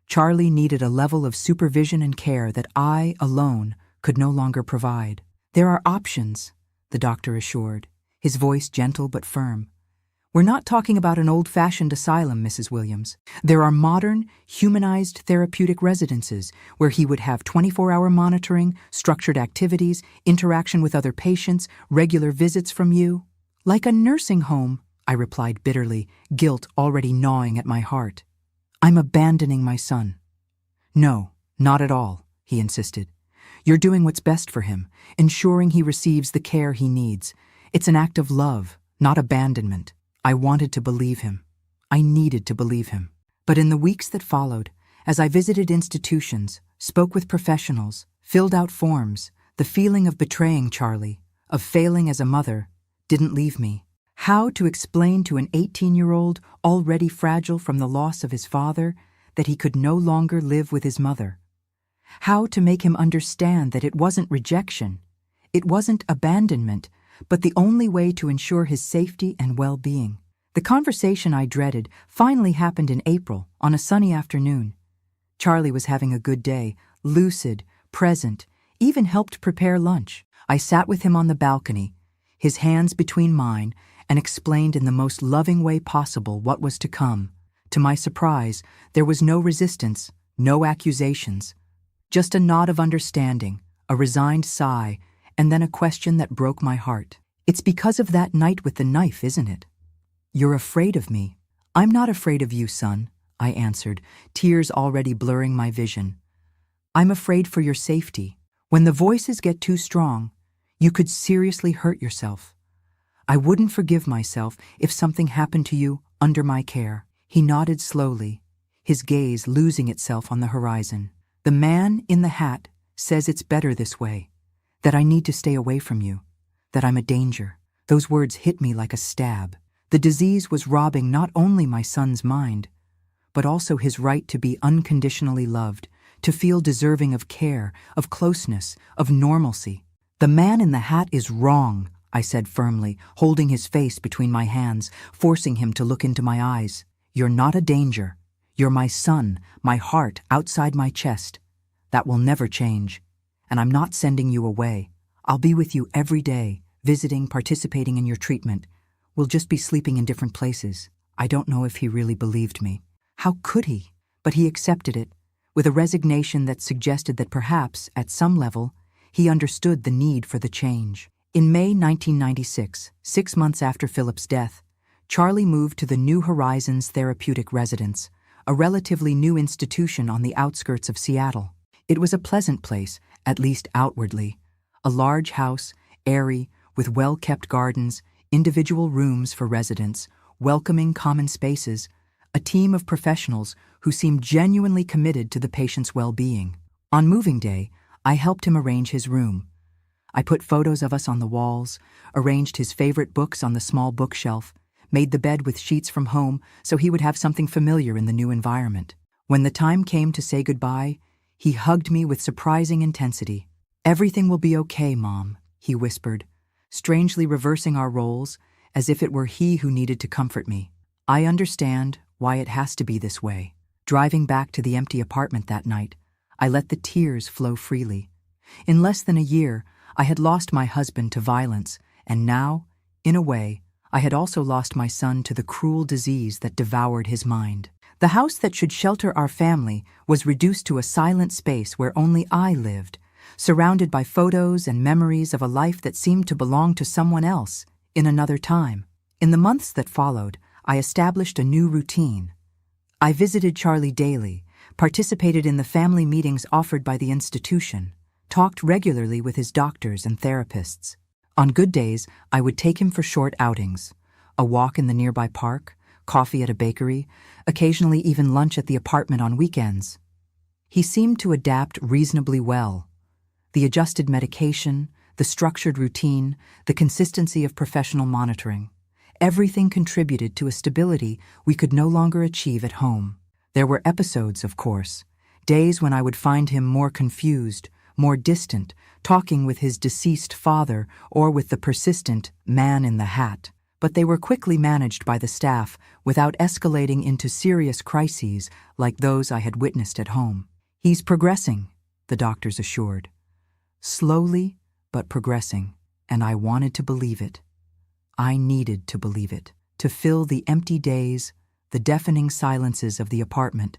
Charlie needed a level of supervision and care that I, alone, could no longer provide. "There are options," the doctor assured, his voice gentle but firm. "We're not talking about an old-fashioned asylum, Mrs. Williams. There are modern, humanized therapeutic residences where he would have 24-hour monitoring, structured activities, interaction with other patients, regular visits from you." "Like a nursing home," I replied bitterly, guilt already gnawing at my heart. "I'm abandoning my son." "No, not at all," he insisted. "You're doing what's best for him, ensuring he receives the care he needs. It's an act of love, not abandonment." I wanted to believe him. I needed to believe him. But in the weeks that followed, as I visited institutions, spoke with professionals, filled out forms, the feeling of betraying Charlie, of failing as a mother, didn't leave me. How to explain to an 18-year-old, already fragile from the loss of his father, that he could no longer live with his mother? How to make him understand that it wasn't rejection, it wasn't abandonment, but the only way to ensure his safety and well-being? The conversation I dreaded finally happened in April, on a sunny afternoon. Charlie was having a good day, lucid, present, even helped prepare lunch. I sat with him on the balcony, his hands between mine, and explained in the most loving way possible what was to come. To my surprise, there was no resistance, no accusations, just a nod of understanding, a resigned sigh, and then a question that broke my heart. "It's because of that night with the knife, isn't it? You're afraid of me." "I'm not afraid of you, son," I answered, tears already blurring my vision. "I'm afraid for your safety. When the voices get too strong, you could seriously hurt yourself. I wouldn't forgive myself if something happened to you under my care." He nodded slowly, his gaze losing itself on the horizon. "The man in the hat says it's better this way, that I need to stay away from you, that I'm a danger." Those words hit me like a stab. The disease was robbing not only my son's mind, but also his right to be unconditionally loved, to feel deserving of care, of closeness, of normalcy. "The man in the hat is wrong," I said firmly, holding his face between my hands, forcing him to look into my eyes. "You're not a danger. You're my son, my heart outside my chest. That will never change. And I'm not sending you away. I'll be with you every day, visiting, participating in your treatment. We'll just be sleeping in different places." I don't know if he really believed me. How could he? But he accepted it, with a resignation that suggested that perhaps, at some level, he understood the need for the change. In May 1996, 6 months after Philip's death, Charlie moved to the New Horizons Therapeutic Residence, a relatively new institution on the outskirts of Seattle. It was a pleasant place, at least outwardly. A large house, airy, with well-kept gardens, individual rooms for residents, welcoming common spaces, a team of professionals who seemed genuinely committed to the patient's well-being. On moving day, I helped him arrange his room. I put photos of us on the walls, arranged his favorite books on the small bookshelf, made the bed with sheets from home so he would have something familiar in the new environment. When the time came to say goodbye, he hugged me with surprising intensity. "Everything will be okay, Mom," he whispered, strangely reversing our roles, as if it were he who needed to comfort me. I understand why it has to be this way. Driving back to the empty apartment that night, I let the tears flow freely. In less than a year, I had lost my husband to violence, and now, in a way, I had also lost my son to the cruel disease that devoured his mind. The house that should shelter our family was reduced to a silent space where only I lived, surrounded by photos and memories of a life that seemed to belong to someone else, in another time. In the months that followed, I established a new routine. I visited Charlie daily, participated in the family meetings offered by the institution, talked regularly with his doctors and therapists. On good days, I would take him for short outings, a walk in the nearby park, coffee at a bakery, occasionally even lunch at the apartment on weekends. He seemed to adapt reasonably well. The adjusted medication, the structured routine, the consistency of professional monitoring. Everything contributed to a stability we could no longer achieve at home. There were episodes, of course, days when I would find him more confused, more distant, talking with his deceased father or with the persistent man in the hat. But they were quickly managed by the staff without escalating into serious crises like those I had witnessed at home. "He's progressing," the doctors assured. Slowly, but progressing, and I wanted to believe it. I needed to believe it. To fill the empty days, the deafening silences of the apartment,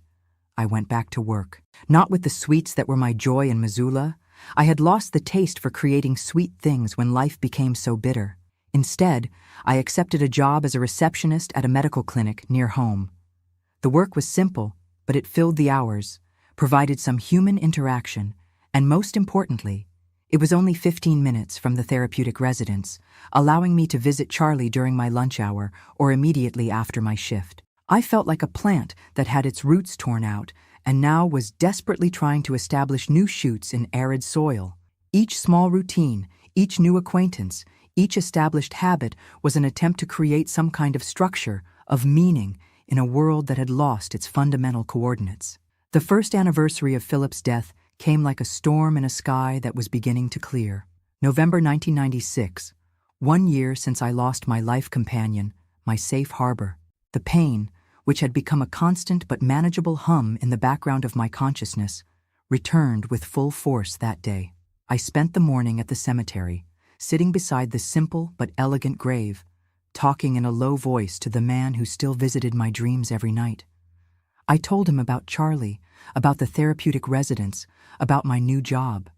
I went back to work. Not with the sweets that were my joy in Missoula. I had lost the taste for creating sweet things when life became so bitter. Instead, I accepted a job as a receptionist at a medical clinic near home. The work was simple, but it filled the hours, provided some human interaction, and most importantly, it was only 15 minutes from the therapeutic residence, allowing me to visit Charlie during my lunch hour or immediately after my shift. I felt like a plant that had its roots torn out and now was desperately trying to establish new shoots in arid soil. Each small routine, each new acquaintance, each established habit was an attempt to create some kind of structure, of meaning, in a world that had lost its fundamental coordinates. The first anniversary of Philip's death came like a storm in a sky that was beginning to clear. November 1996, 1 year since I lost my life companion, my safe harbor. The pain, which had become a constant but manageable hum in the background of my consciousness, returned with full force that day. I spent the morning at the cemetery, sitting beside the simple but elegant grave, talking in a low voice to the man who still visited my dreams every night. I told him about Charlie, about the therapeutic residence, about my new job,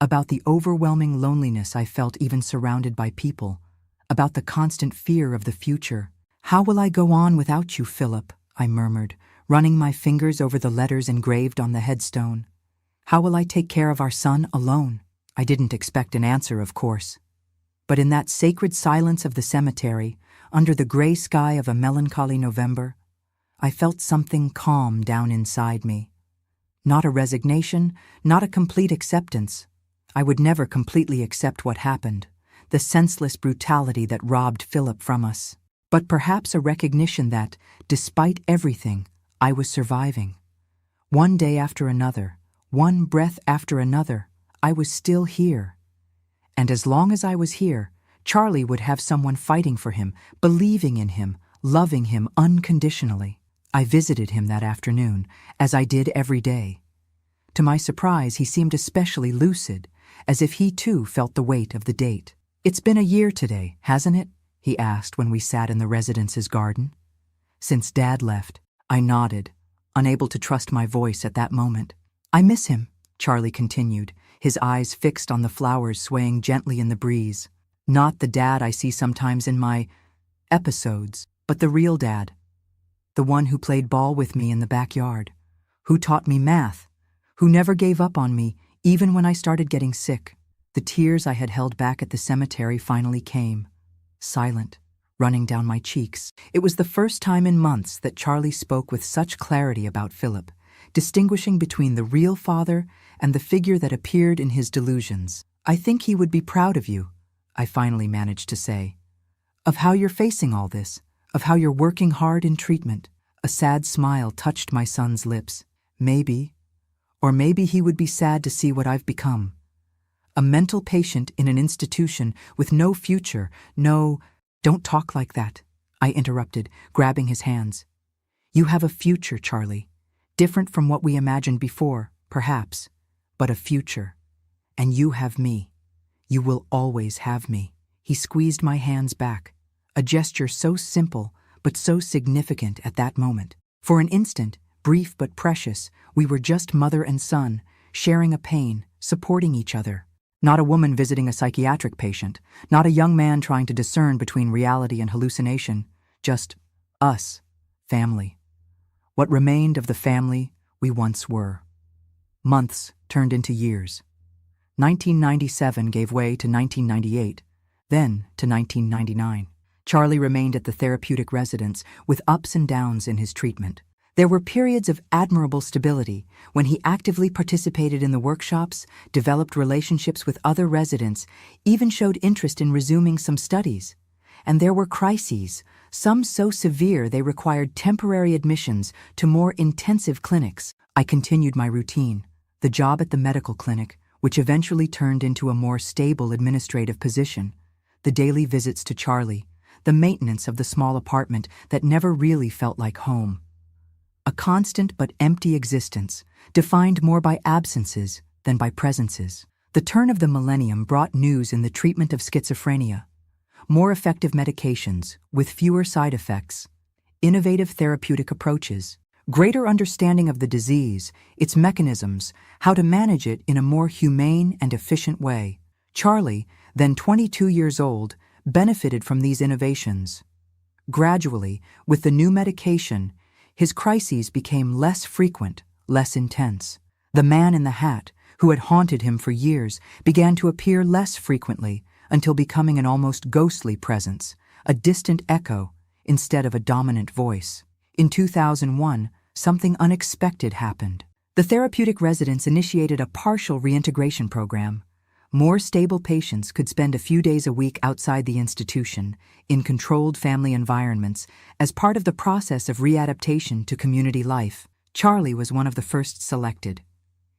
about the overwhelming loneliness I felt even surrounded by people, about the constant fear of the future. "How will I go on without you, Philip?" I murmured, running my fingers over the letters engraved on the headstone. "How will I take care of our son alone?" I didn't expect an answer, of course. But in that sacred silence of the cemetery, under the gray sky of a melancholy November, I felt something calm down inside me. Not a resignation, not a complete acceptance. I would never completely accept what happened, the senseless brutality that robbed Philip from us. But perhaps a recognition that, despite everything, I was surviving. One day after another, one breath after another, I was still here. And as long as I was here, Charlie would have someone fighting for him, believing in him, loving him unconditionally. I visited him that afternoon, as I did every day. To my surprise, he seemed especially lucid, as if he too felt the weight of the date. "It's been a year today, hasn't it?" he asked when we sat in the residence's garden. "Since Dad left." I nodded, unable to trust my voice at that moment. "I miss him," Charlie continued, his eyes fixed on the flowers swaying gently in the breeze. "Not the Dad I see sometimes in my episodes, but the real Dad. The one who played ball with me in the backyard, who taught me math, who never gave up on me even when I started getting sick." The tears I had held back at the cemetery finally came, silent, running down my cheeks. It was the first time in months that Charlie spoke with such clarity about Philip, distinguishing between the real father and the figure that appeared in his delusions. "I think he would be proud of you," I finally managed to say, "of how you're facing all this, of how you're working hard in treatment." A sad smile touched my son's lips. Maybe, or maybe he would be sad to see what I've become. A mental patient in an institution with no future, no— "Don't talk like that," I interrupted, grabbing his hands. "You have a future, Charlie. Different from what we imagined before, perhaps, but a future. And you have me. You will always have me." He squeezed my hands back, a gesture so simple but so significant at that moment. For an instant, brief but precious, we were just mother and son, sharing a pain, supporting each other. Not a woman visiting a psychiatric patient, not a young man trying to discern between reality and hallucination, just us, family. What remained of the family we once were. Months turned into years. 1997 gave way to 1998, then to 1999. Charlie remained at the therapeutic residence with ups and downs in his treatment. There were periods of admirable stability when he actively participated in the workshops, developed relationships with other residents, even showed interest in resuming some studies. And there were crises, some so severe they required temporary admissions to more intensive clinics. I continued my routine, the job at the medical clinic, which eventually turned into a more stable administrative position, the daily visits to Charlie, the maintenance of the small apartment that never really felt like home. A constant but empty existence, defined more by absences than by presences. The turn of the millennium brought news in the treatment of schizophrenia. More effective medications, with fewer side effects. Innovative therapeutic approaches. Greater understanding of the disease, its mechanisms, how to manage it in a more humane and efficient way. Charlie, then 22 years old, benefited from these innovations. Gradually, with the new medication, his crises became less frequent, less intense. The man in the hat, who had haunted him for years, began to appear less frequently until becoming an almost ghostly presence, a distant echo instead of a dominant voice. In 2001, something unexpected happened. The therapeutic residence initiated a partial reintegration program. More stable patients could spend a few days a week outside the institution, in controlled family environments, as part of the process of readaptation to community life. Charlie was one of the first selected.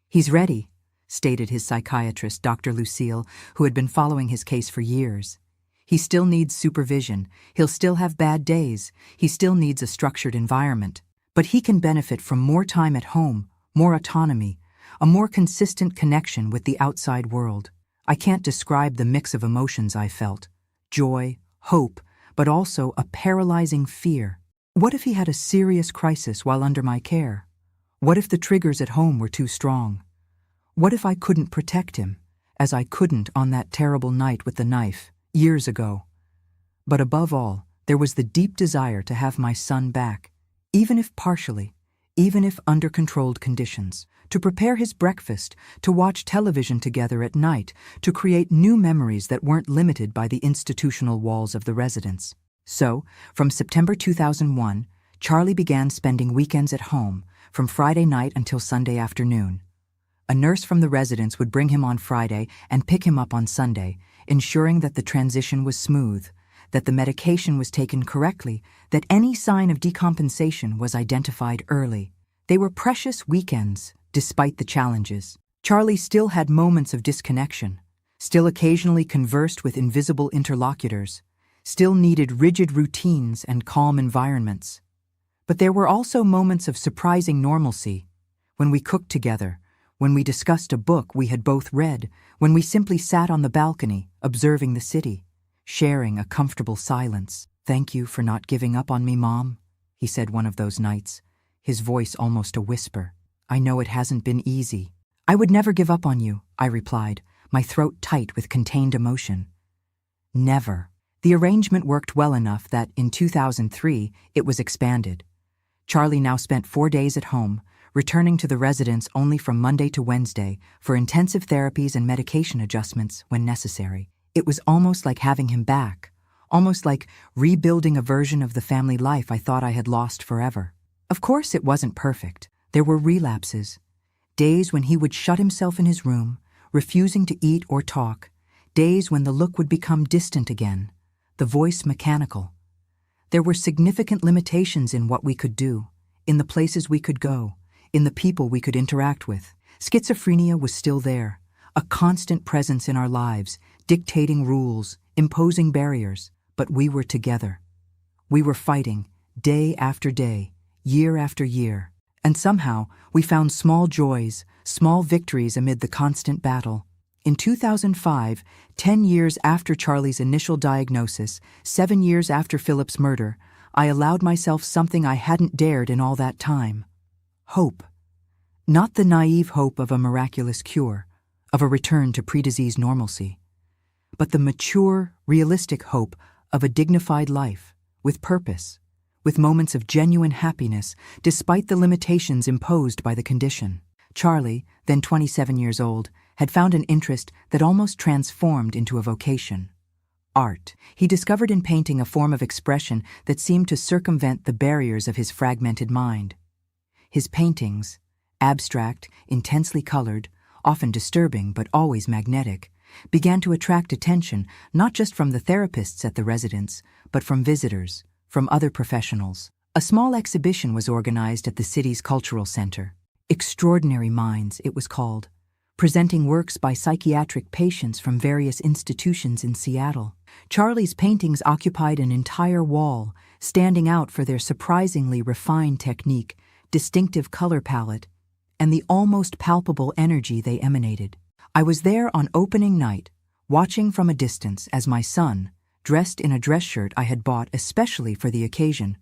"He's ready," stated his psychiatrist, Dr. Lucille, who had been following his case for years. "He still needs supervision. He'll still have bad days. He still needs a structured environment. But he can benefit from more time at home, more autonomy, a more consistent connection with the outside world." I can't describe the mix of emotions I felt. Joy, hope, but also a paralyzing fear. What if he had a serious crisis while under my care? What if the triggers at home were too strong? What if I couldn't protect him, as I couldn't on that terrible night with the knife, years ago? But above all, there was the deep desire to have my son back, even if partially, even if under controlled conditions, to prepare his breakfast, to watch television together at night, to create new memories that weren't limited by the institutional walls of the residence. So, from September 2001, Charlie began spending weekends at home, from Friday night until Sunday afternoon. A nurse from the residence would bring him on Friday and pick him up on Sunday, ensuring that the transition was smooth, that the medication was taken correctly, that any sign of decompensation was identified early. They were precious weekends, despite the challenges. Charlie still had moments of disconnection, still occasionally conversed with invisible interlocutors, still needed rigid routines and calm environments. But there were also moments of surprising normalcy, when we cooked together, when we discussed a book we had both read, when we simply sat on the balcony, observing the city, sharing a comfortable silence. "Thank you for not giving up on me, Mom," he said one of those nights, his voice almost a whisper. "I know it hasn't been easy." "I would never give up on you," I replied, my throat tight with contained emotion. Never. The arrangement worked well enough that, in 2003, it was expanded. Charlie now spent 4 days at home, returning to the residence only from Monday to Wednesday for intensive therapies and medication adjustments when necessary. It was almost like having him back, almost like rebuilding a version of the family life I thought I had lost forever. Of course, it wasn't perfect. There were relapses. Days when he would shut himself in his room, refusing to eat or talk. Days when the look would become distant again, the voice mechanical. There were significant limitations in what we could do, in the places we could go, in the people we could interact with. Schizophrenia was still there, a constant presence in our lives, dictating rules, imposing barriers, but we were together. We were fighting, day after day, year after year, and somehow we found small joys, small victories amid the constant battle. In 2005, 10 years after Charlie's initial diagnosis, 7 years after Philip's murder, I allowed myself something I hadn't dared in all that time. Hope. Not the naive hope of a miraculous cure, of a return to pre-disease normalcy, but the mature, realistic hope of a dignified life, with purpose, with moments of genuine happiness despite the limitations imposed by the condition. Charlie, then 27 years old, had found an interest that almost transformed into a vocation. Art. He discovered in painting a form of expression that seemed to circumvent the barriers of his fragmented mind. His paintings, abstract, intensely colored, often disturbing but always magnetic, began to attract attention not just from the therapists at the residence, but from visitors, from other professionals. A small exhibition was organized at the city's cultural center. Extraordinary Minds, it was called, presenting works by psychiatric patients from various institutions in Seattle. Charlie's paintings occupied an entire wall, standing out for their surprisingly refined technique, distinctive color palette, and the almost palpable energy they emanated. I was there on opening night, watching from a distance as my son, dressed in a dress shirt I had bought especially for the occasion,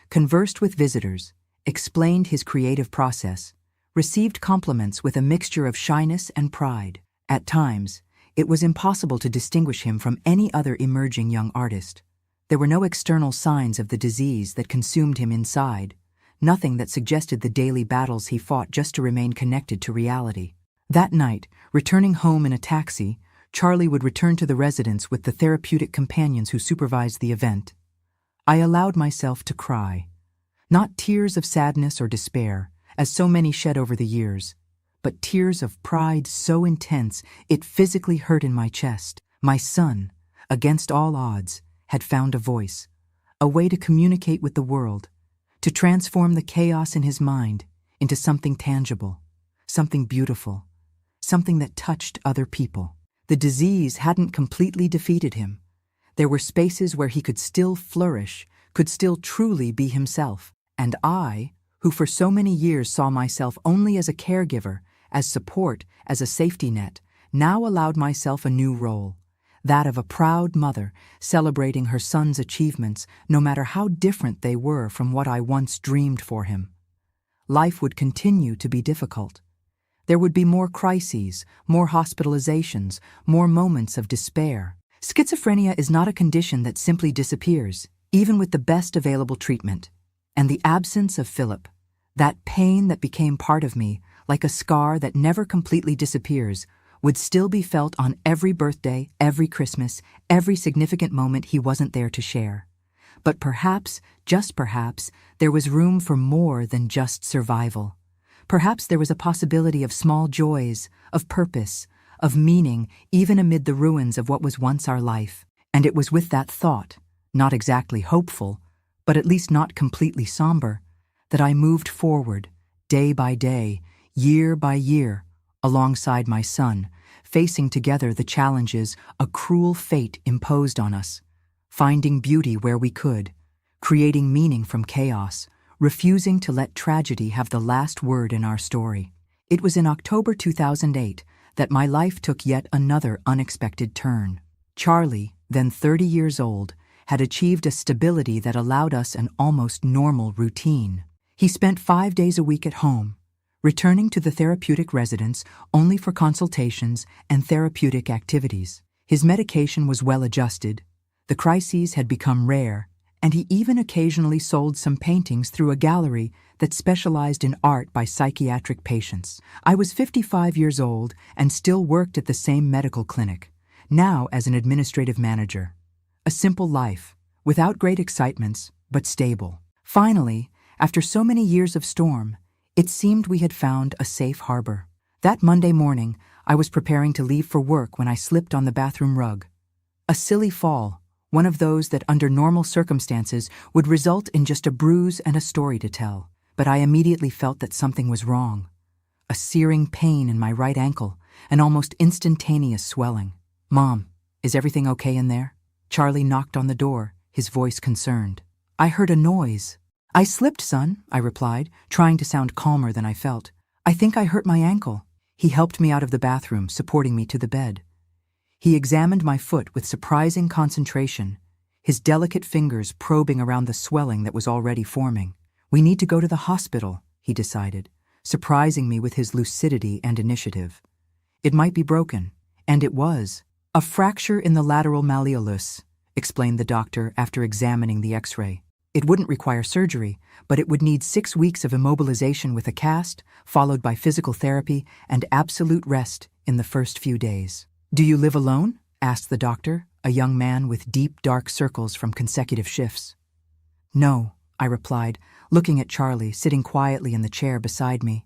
conversed with visitors, explained his creative process, received compliments with a mixture of shyness and pride. At times, it was impossible to distinguish him from any other emerging young artist. There were no external signs of the disease that consumed him inside, nothing that suggested the daily battles he fought just to remain connected to reality. That night, returning home in a taxi, Charlie would return to the residence with the therapeutic companions who supervised the event. I allowed myself to cry. Not tears of sadness or despair, as so many shed over the years, but tears of pride so intense it physically hurt in my chest. My son, against all odds, had found a voice, a way to communicate with the world, to transform the chaos in his mind into something tangible, something beautiful, something that touched other people. The disease hadn't completely defeated him. There were spaces where he could still flourish, could still truly be himself. And I, who for so many years saw myself only as a caregiver, as support, as a safety net, now allowed myself a new role, that of a proud mother celebrating her son's achievements no matter how different they were from what I once dreamed for him. Life would continue to be difficult. There would be more crises, more hospitalizations, more moments of despair. Schizophrenia is not a condition that simply disappears, even with the best available treatment. And the absence of Philip, that pain that became part of me, like a scar that never completely disappears, would still be felt on every birthday, every Christmas, every significant moment he wasn't there to share. But perhaps, just perhaps, there was room for more than just survival. Perhaps there was a possibility of small joys, of purpose, of meaning, even amid the ruins of what was once our life. And it was with that thought, not exactly hopeful, but at least not completely somber, that I moved forward, day by day, year by year, alongside my son, facing together the challenges a cruel fate imposed on us, finding beauty where we could, creating meaning from chaos, refusing to let tragedy have the last word in our story. It was in October 2008 that my life took yet another unexpected turn. Charlie, then 30 years old, had achieved a stability that allowed us an almost normal routine. He spent 5 days a week at home, returning to the therapeutic residence only for consultations and therapeutic activities. His medication was well adjusted, the crises had become rare, and he even occasionally sold some paintings through a gallery that specialized in art by psychiatric patients. I was 55 years old and still worked at the same medical clinic, now as an administrative manager. A simple life, without great excitements, but stable. Finally, after so many years of storm, it seemed we had found a safe harbor. That Monday morning, I was preparing to leave for work when I slipped on the bathroom rug. A silly fall, one of those that under normal circumstances would result in just a bruise and a story to tell. But I immediately felt that something was wrong. A searing pain in my right ankle, an almost instantaneous swelling. "Mom, is everything okay in there?" Charlie knocked on the door, his voice concerned. "I heard a noise." "I slipped, son," I replied, trying to sound calmer than I felt. "I think I hurt my ankle." He helped me out of the bathroom, supporting me to the bed. He examined my foot with surprising concentration, his delicate fingers probing around the swelling that was already forming. "We need to go to the hospital," he decided, surprising me with his lucidity and initiative. "It might be broken," and it was. "A fracture in the lateral malleolus," explained the doctor after examining the X-ray. "It wouldn't require surgery, but it would need 6 weeks of immobilization with a cast, followed by physical therapy and absolute rest in the first few days." "Do you live alone?" asked the doctor, a young man with deep, dark circles from consecutive shifts. "No," I replied, looking at Charlie sitting quietly in the chair beside me.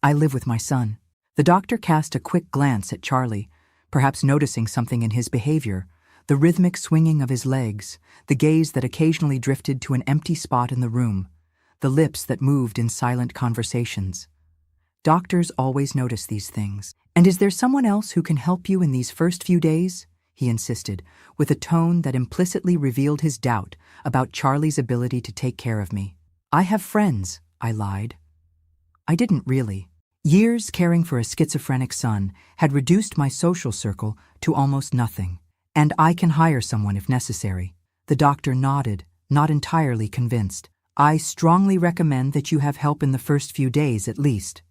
"I live with my son." The doctor cast a quick glance at Charlie, perhaps noticing something in his behavior, the rhythmic swinging of his legs, the gaze that occasionally drifted to an empty spot in the room, the lips that moved in silent conversations. Doctors always notice these things. "And is there someone else who can help you in these first few days?" he insisted, with a tone that implicitly revealed his doubt about Charlie's ability to take care of me. "I have friends," I lied. I didn't really. Years caring for a schizophrenic son had reduced my social circle to almost nothing. "And I can hire someone if necessary." The doctor nodded, not entirely convinced. "I strongly recommend that you have help in the first few days at least.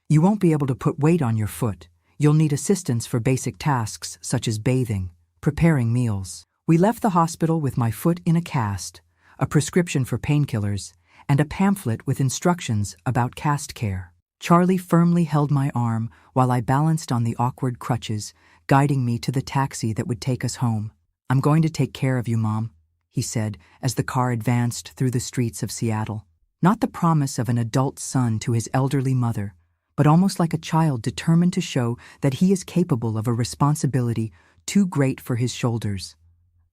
You won't be able to put weight on your foot. You'll need assistance for basic tasks such as bathing, preparing meals." We left the hospital with my foot in a cast, a prescription for painkillers, and a pamphlet with instructions about cast care. Charlie firmly held my arm while I balanced on the awkward crutches, guiding me to the taxi that would take us home. "I'm going to take care of you, Mom," he said as the car advanced through the streets of Seattle. Not the promise of an adult son to his elderly mother, but almost like a child determined to show that he is capable of a responsibility too great for his shoulders.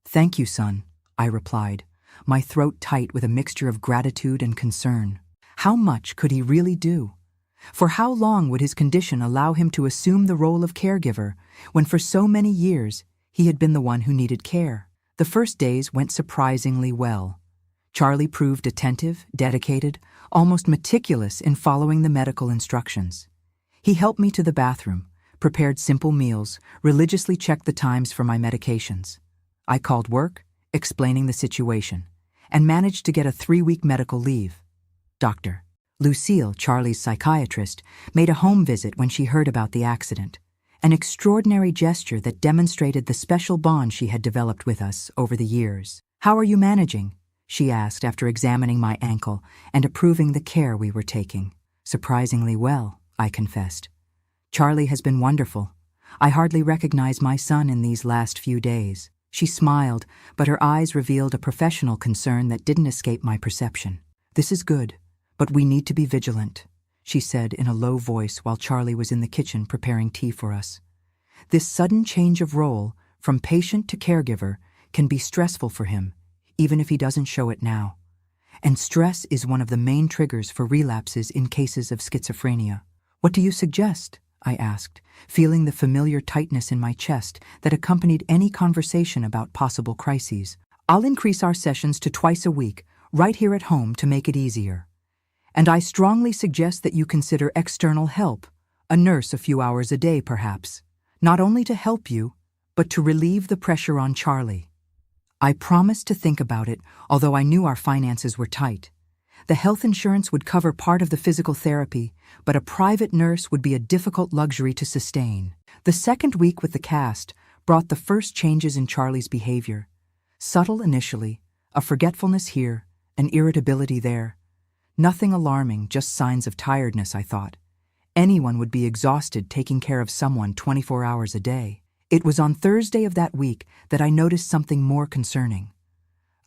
"Thank you, son," I replied, my throat tight with a mixture of gratitude and concern. How much could he really do? For how long would his condition allow him to assume the role of caregiver, when for so many years he had been the one who needed care? The first days went surprisingly well. Charlie proved attentive, dedicated, almost meticulous in following the medical instructions. He helped me to the bathroom, prepared simple meals, religiously checked the times for my medications. I called work, explaining the situation, and managed to get a 3-week medical leave. Dr. Lucille, Charlie's psychiatrist, made a home visit when she heard about the accident, an extraordinary gesture that demonstrated the special bond she had developed with us over the years. "How are you managing?" she asked after examining my ankle and approving the care we were taking. "Surprisingly well," I confessed. "Charlie has been wonderful. I hardly recognize my son in these last few days." She smiled, but her eyes revealed a professional concern that didn't escape my perception. "This is good, but we need to be vigilant," she said in a low voice while Charlie was in the kitchen preparing tea for us. "This sudden change of role, from patient to caregiver, can be stressful for him, even if he doesn't show it now. And stress is one of the main triggers for relapses in cases of schizophrenia." "What do you suggest?" I asked, feeling the familiar tightness in my chest that accompanied any conversation about possible crises. "I'll increase our sessions to twice a week, right here at home to make it easier. And I strongly suggest that you consider external help, a nurse a few hours a day perhaps, not only to help you, but to relieve the pressure on Charlie." I promised to think about it, although I knew our finances were tight. The health insurance would cover part of the physical therapy, but a private nurse would be a difficult luxury to sustain. The second week with the cast brought the first changes in Charlie's behavior. Subtle initially, a forgetfulness here, an irritability there. Nothing alarming, just signs of tiredness, I thought. Anyone would be exhausted taking care of someone 24 hours a day. It was on Thursday of that week that I noticed something more concerning.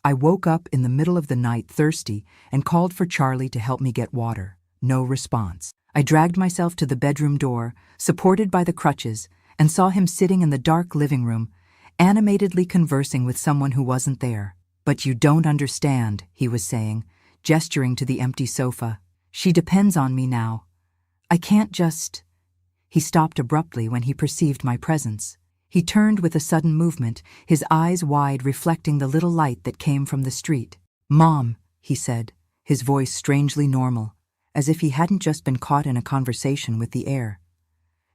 I woke up in the middle of the night thirsty and called for Charlie to help me get water. No response. I dragged myself to the bedroom door, supported by the crutches, and saw him sitting in the dark living room, animatedly conversing with someone who wasn't there. "But you don't understand," he was saying, gesturing to the empty sofa. "She depends on me now. I can't just—" He stopped abruptly when he perceived my presence. He turned with a sudden movement, his eyes wide, reflecting the little light that came from the street. "Mom," he said, his voice strangely normal, as if he hadn't just been caught in a conversation with the air.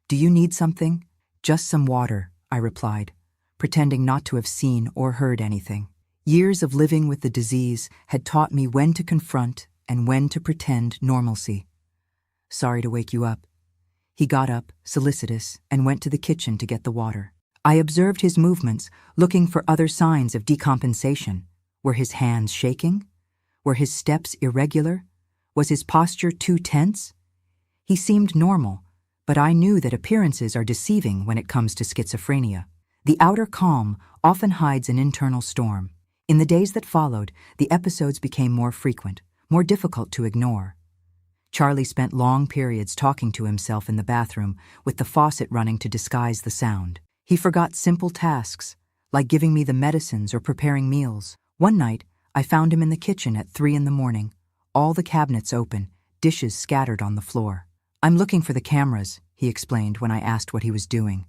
"Do you need something?" "Just some water," I replied, pretending not to have seen or heard anything. Years of living with the disease had taught me when to confront and when to pretend normalcy. "Sorry to wake you up." He got up, solicitous, and went to the kitchen to get the water. I observed his movements, looking for other signs of decompensation. Were his hands shaking? Were his steps irregular? Was his posture too tense? He seemed normal, but I knew that appearances are deceiving when it comes to schizophrenia. The outer calm often hides an internal storm. In the days that followed, the episodes became more frequent, more difficult to ignore. Charlie spent long periods talking to himself in the bathroom, with the faucet running to disguise the sound. He forgot simple tasks, like giving me the medicines or preparing meals. One night, I found him in the kitchen at 3 a.m, all the cabinets open, dishes scattered on the floor. "I'm looking for the cameras," he explained when I asked what he was doing.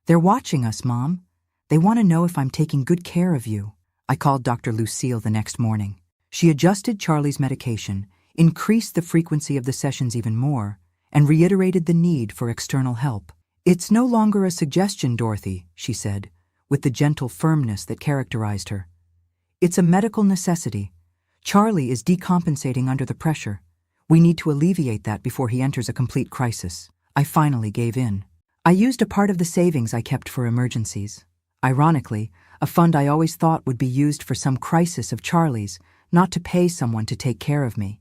"They're watching us, Mom. They want to know if I'm taking good care of you." I called Dr. Lucille the next morning. She adjusted Charlie's medication, increased the frequency of the sessions even more, and reiterated the need for external help. "It's no longer a suggestion, Dorothy," she said, with the gentle firmness that characterized her. "It's a medical necessity. Charlie is decompensating under the pressure. We need to alleviate that before he enters a complete crisis." I finally gave in. I used a part of the savings I kept for emergencies. Ironically, a fund I always thought would be used for some crisis of Charlie's, not to pay someone to take care of me,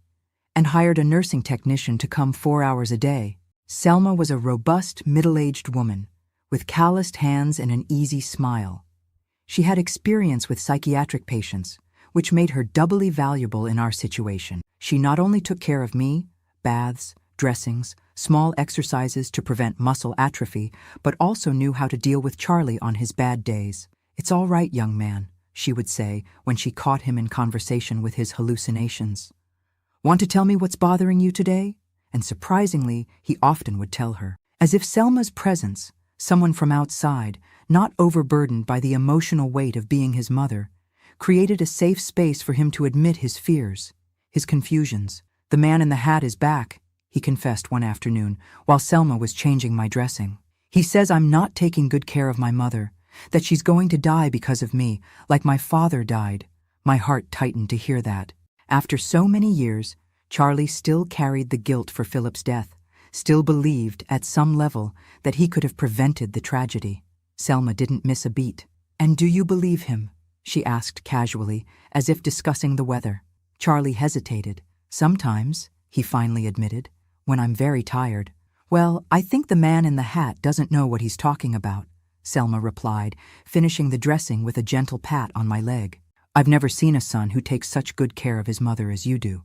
and hired a nursing technician to come 4 hours a day. Selma was a robust, middle-aged woman, with calloused hands and an easy smile. She had experience with psychiatric patients, which made her doubly valuable in our situation. She not only took care of me, baths, dressings, small exercises to prevent muscle atrophy, but also knew how to deal with Charlie on his bad days. "It's all right, young man," she would say when she caught him in conversation with his hallucinations. "Want to tell me what's bothering you today?" And surprisingly, he often would tell her. As if Selma's presence, someone from outside, not overburdened by the emotional weight of being his mother, created a safe space for him to admit his fears, his confusions. "The man in the hat is back," he confessed one afternoon, while Selma was changing my dressing. He says I'm not taking good care of my mother, that she's going to die because of me, like my father died. My heart tightened to hear that. After so many years, Charlie still carried the guilt for Philip's death, still believed, at some level, that he could have prevented the tragedy. Selma didn't miss a beat. "And do you believe him?" she asked casually, as if discussing the weather. Charlie hesitated. "Sometimes," he finally admitted, "when I'm very tired." "Well, I think the man in the hat doesn't know what he's talking about," Selma replied, finishing the dressing with a gentle pat on my leg. "I've never seen a son who takes such good care of his mother as you do.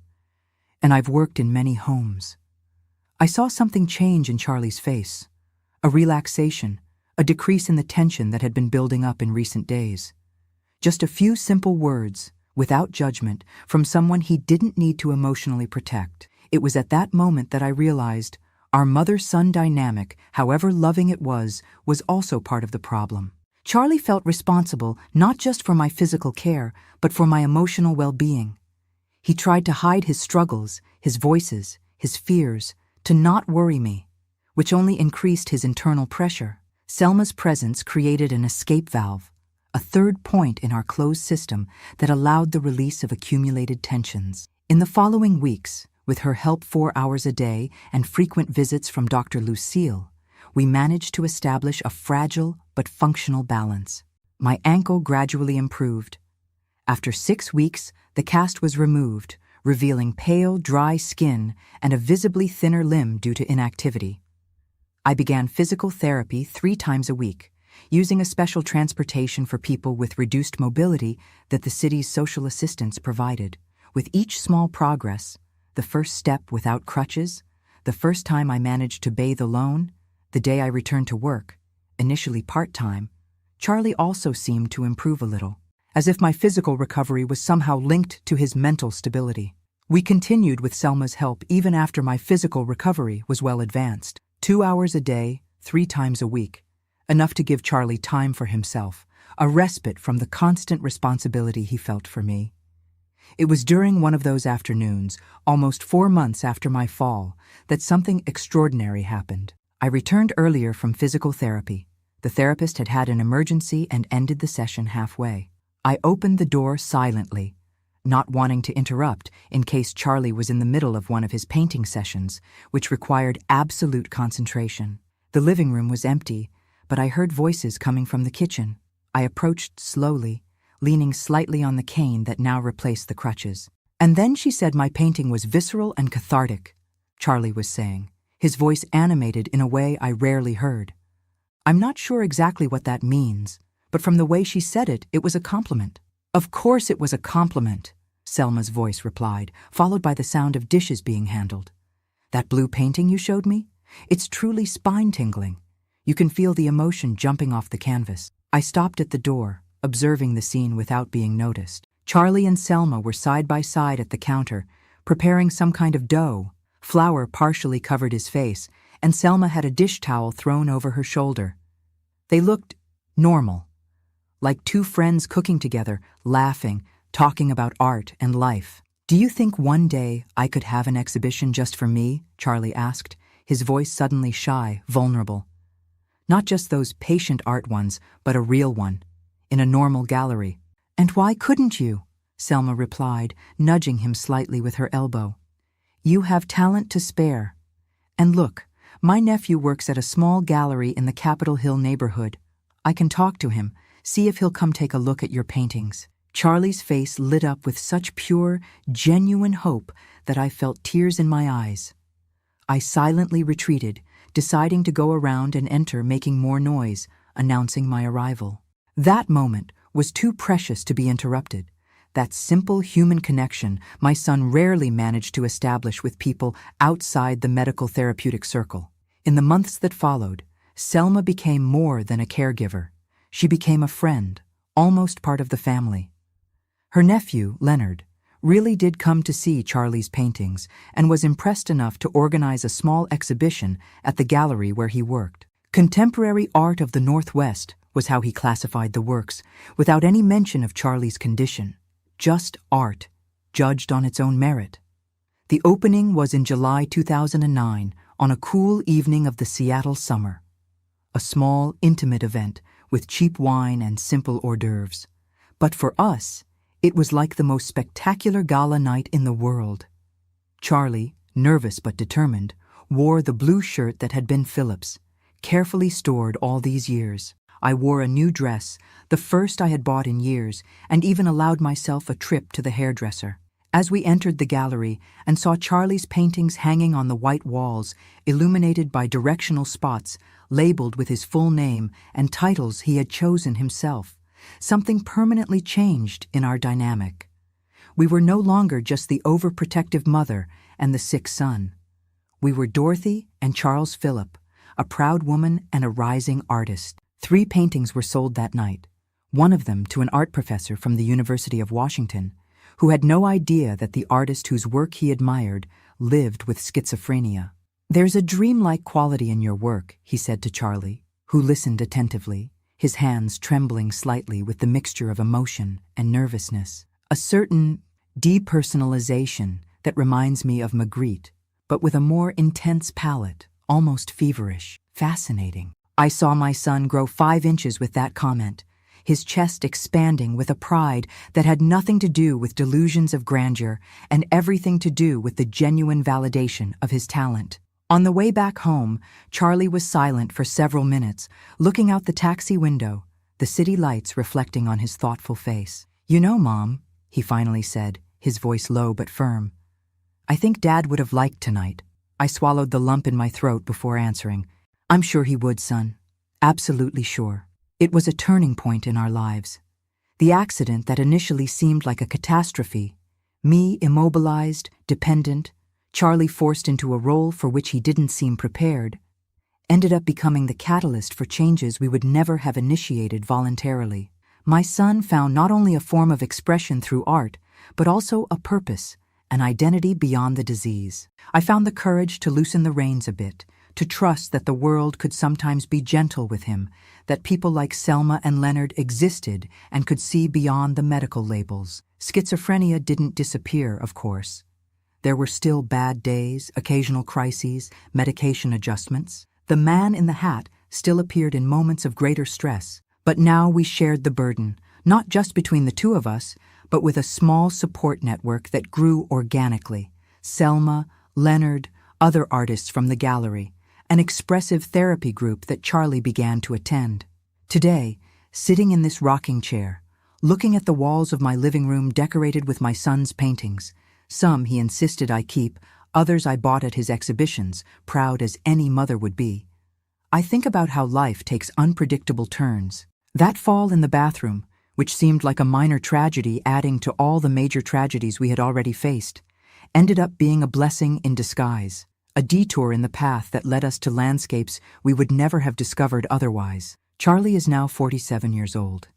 And I've worked in many homes." I saw something change in Charlie's face. A relaxation, a decrease in the tension that had been building up in recent days. Just a few simple words, without judgment, from someone he didn't need to emotionally protect. It was at that moment that I realized our mother-son dynamic, however loving it was also part of the problem. Charlie felt responsible not just for my physical care, but for my emotional well-being. He tried to hide his struggles, his voices, his fears, to not worry me, which only increased his internal pressure. Selma's presence created an escape valve, a third point in our closed system that allowed the release of accumulated tensions. In the following weeks, with her help 4 hours a day and frequent visits from Dr. Lucille, we managed to establish a fragile but functional balance. My ankle gradually improved. After 6 weeks, the cast was removed, revealing pale, dry skin and a visibly thinner limb due to inactivity. I began physical therapy 3 times a week, using a special transportation for people with reduced mobility that the city's social assistance provided. With each small progress, the first step without crutches, the first time I managed to bathe alone, the day I returned to work, initially part-time, Charlie also seemed to improve a little, as if my physical recovery was somehow linked to his mental stability. We continued with Selma's help even after my physical recovery was well advanced. 2 hours a day, 3 times a week, enough to give Charlie time for himself, a respite from the constant responsibility he felt for me. It was during one of those afternoons, almost 4 months after my fall, that something extraordinary happened. I returned earlier from physical therapy. The therapist had had an emergency and ended the session halfway. I opened the door silently, not wanting to interrupt in case Charlie was in the middle of one of his painting sessions, which required absolute concentration. The living room was empty, but I heard voices coming from the kitchen. I approached slowly, leaning slightly on the cane that now replaced the crutches. "And then she said my painting was visceral and cathartic," Charlie was saying, his voice animated in a way I rarely heard. "I'm not sure exactly what that means, but from the way she said it, it was a compliment." "Of course it was a compliment," Selma's voice replied, followed by the sound of dishes being handled. "That blue painting you showed me? It's truly spine-tingling. You can feel the emotion jumping off the canvas." I stopped at the door, observing the scene without being noticed. Charlie and Selma were side by side at the counter, preparing some kind of dough. Flour partially covered his face, and Selma had a dish towel thrown over her shoulder. They looked normal, like 2 friends cooking together, laughing, talking about art and life. "Do you think one day I could have an exhibition just for me?" Charlie asked, his voice suddenly shy, vulnerable. "Not just those patient art ones, but a real one, in a normal gallery." "And why couldn't you?" Selma replied, nudging him slightly with her elbow. "You have talent to spare. And look, my nephew works at a small gallery in the Capitol Hill neighborhood. I can talk to him, see if he'll come take a look at your paintings." Charlie's face lit up with such pure, genuine hope that I felt tears in my eyes. I silently retreated, deciding to go around and enter, making more noise, announcing my arrival. That moment was too precious to be interrupted. That simple human connection my son rarely managed to establish with people outside the medical therapeutic circle. In the months that followed, Selma became more than a caregiver. She became a friend, almost part of the family. Her nephew, Leonard, really did come to see Charlie's paintings and was impressed enough to organize a small exhibition at the gallery where he worked. Contemporary art of the Northwest was how he classified the works, without any mention of Charlie's condition. Just art, judged on its own merit. The opening was in July 2009, on a cool evening of the Seattle summer. a small, intimate event with cheap wine and simple hors d'oeuvres. But for us, it was like the most spectacular gala night in the world. Charlie, nervous but determined, wore the blue shirt that had been Philip's, carefully stored all these years. I wore a new dress, the first I had bought in years, and even allowed myself a trip to the hairdresser. As we entered the gallery and saw Charlie's paintings hanging on the white walls, illuminated by directional spots, labeled with his full name and titles he had chosen himself, something permanently changed in our dynamic. We were no longer just the overprotective mother and the sick son. We were Dorothy and Charles Phillip, a proud woman and a rising artist. 3 paintings were sold that night, one of them to an art professor from the University of Washington, who had no idea that the artist whose work he admired lived with schizophrenia. "There's a dreamlike quality in your work," he said to Charlie, who listened attentively, his hands trembling slightly with the mixture of emotion and nervousness. "A certain depersonalization that reminds me of Magritte, but with a more intense palette, almost feverish. Fascinating." I saw my son grow 5 inches with that comment, his chest expanding with a pride that had nothing to do with delusions of grandeur and everything to do with the genuine validation of his talent. On the way back home, Charlie was silent for several minutes, looking out the taxi window, the city lights reflecting on his thoughtful face. "You know, Mom," he finally said, his voice low but firm, "I think Dad would have liked tonight." I swallowed the lump in my throat before answering. "I'm sure he would, son. Absolutely sure." It was a turning point in our lives. The accident that initially seemed like a catastrophe, me immobilized, dependent, Charlie forced into a role for which he didn't seem prepared, ended up becoming the catalyst for changes we would never have initiated voluntarily. My son found not only a form of expression through art, but also a purpose, an identity beyond the disease. I found the courage to loosen the reins a bit, to trust that the world could sometimes be gentle with him, that people like Selma and Leonard existed and could see beyond the medical labels. Schizophrenia didn't disappear, of course. There were still bad days, occasional crises, medication adjustments. The man in the hat still appeared in moments of greater stress, but now we shared the burden, not just between the 2 of us, but with a small support network that grew organically. Selma, Leonard, other artists from the gallery, an expressive therapy group that Charlie began to attend. Today, sitting in this rocking chair, looking at the walls of my living room decorated with my son's paintings, some he insisted I keep, others I bought at his exhibitions, proud as any mother would be, I think about how life takes unpredictable turns. That fall in the bathroom, which seemed like a minor tragedy adding to all the major tragedies we had already faced, ended up being a blessing in disguise. A detour in the path that led us to landscapes we would never have discovered otherwise. Charlie is now 47 years old.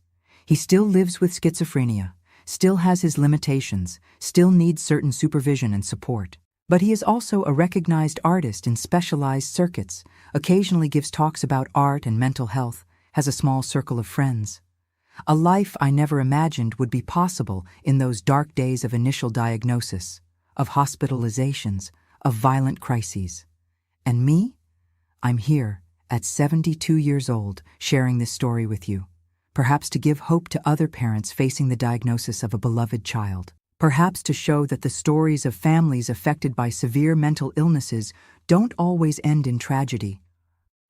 He still lives with schizophrenia, still has his limitations, still needs certain supervision and support. But he is also a recognized artist in specialized circuits, occasionally gives talks about art and mental health, has a small circle of friends. A life I never imagined would be possible in those dark days of initial diagnosis, of hospitalizations, of violent crises. And me? I'm here, at 72 years old, sharing this story with you, perhaps to give hope to other parents facing the diagnosis of a beloved child, perhaps to show that the stories of families affected by severe mental illnesses don't always end in tragedy,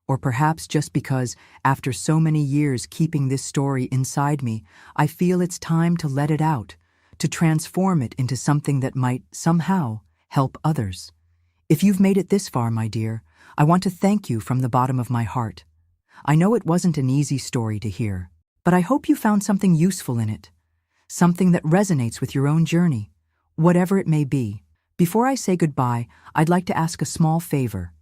or perhaps just because, after so many years keeping this story inside me, I feel it's time to let it out, to transform it into something that might, somehow, help others. If you've made it this far, my dear, I want to thank you from the bottom of my heart. I know it wasn't an easy story to hear, but I hope you found something useful in it, something that resonates with your own journey, whatever it may be. Before I say goodbye, I'd like to ask a small favor.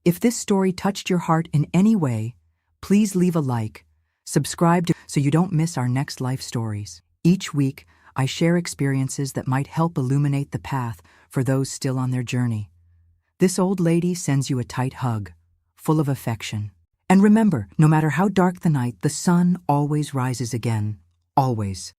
If this story touched your heart in any way, please leave a like, subscribe so you don't miss our next life stories. Each week, I share experiences that might help illuminate the path for those still on their journey. This old lady sends you a tight hug, full of affection. And remember, no matter how dark the night, the sun always rises again. Always.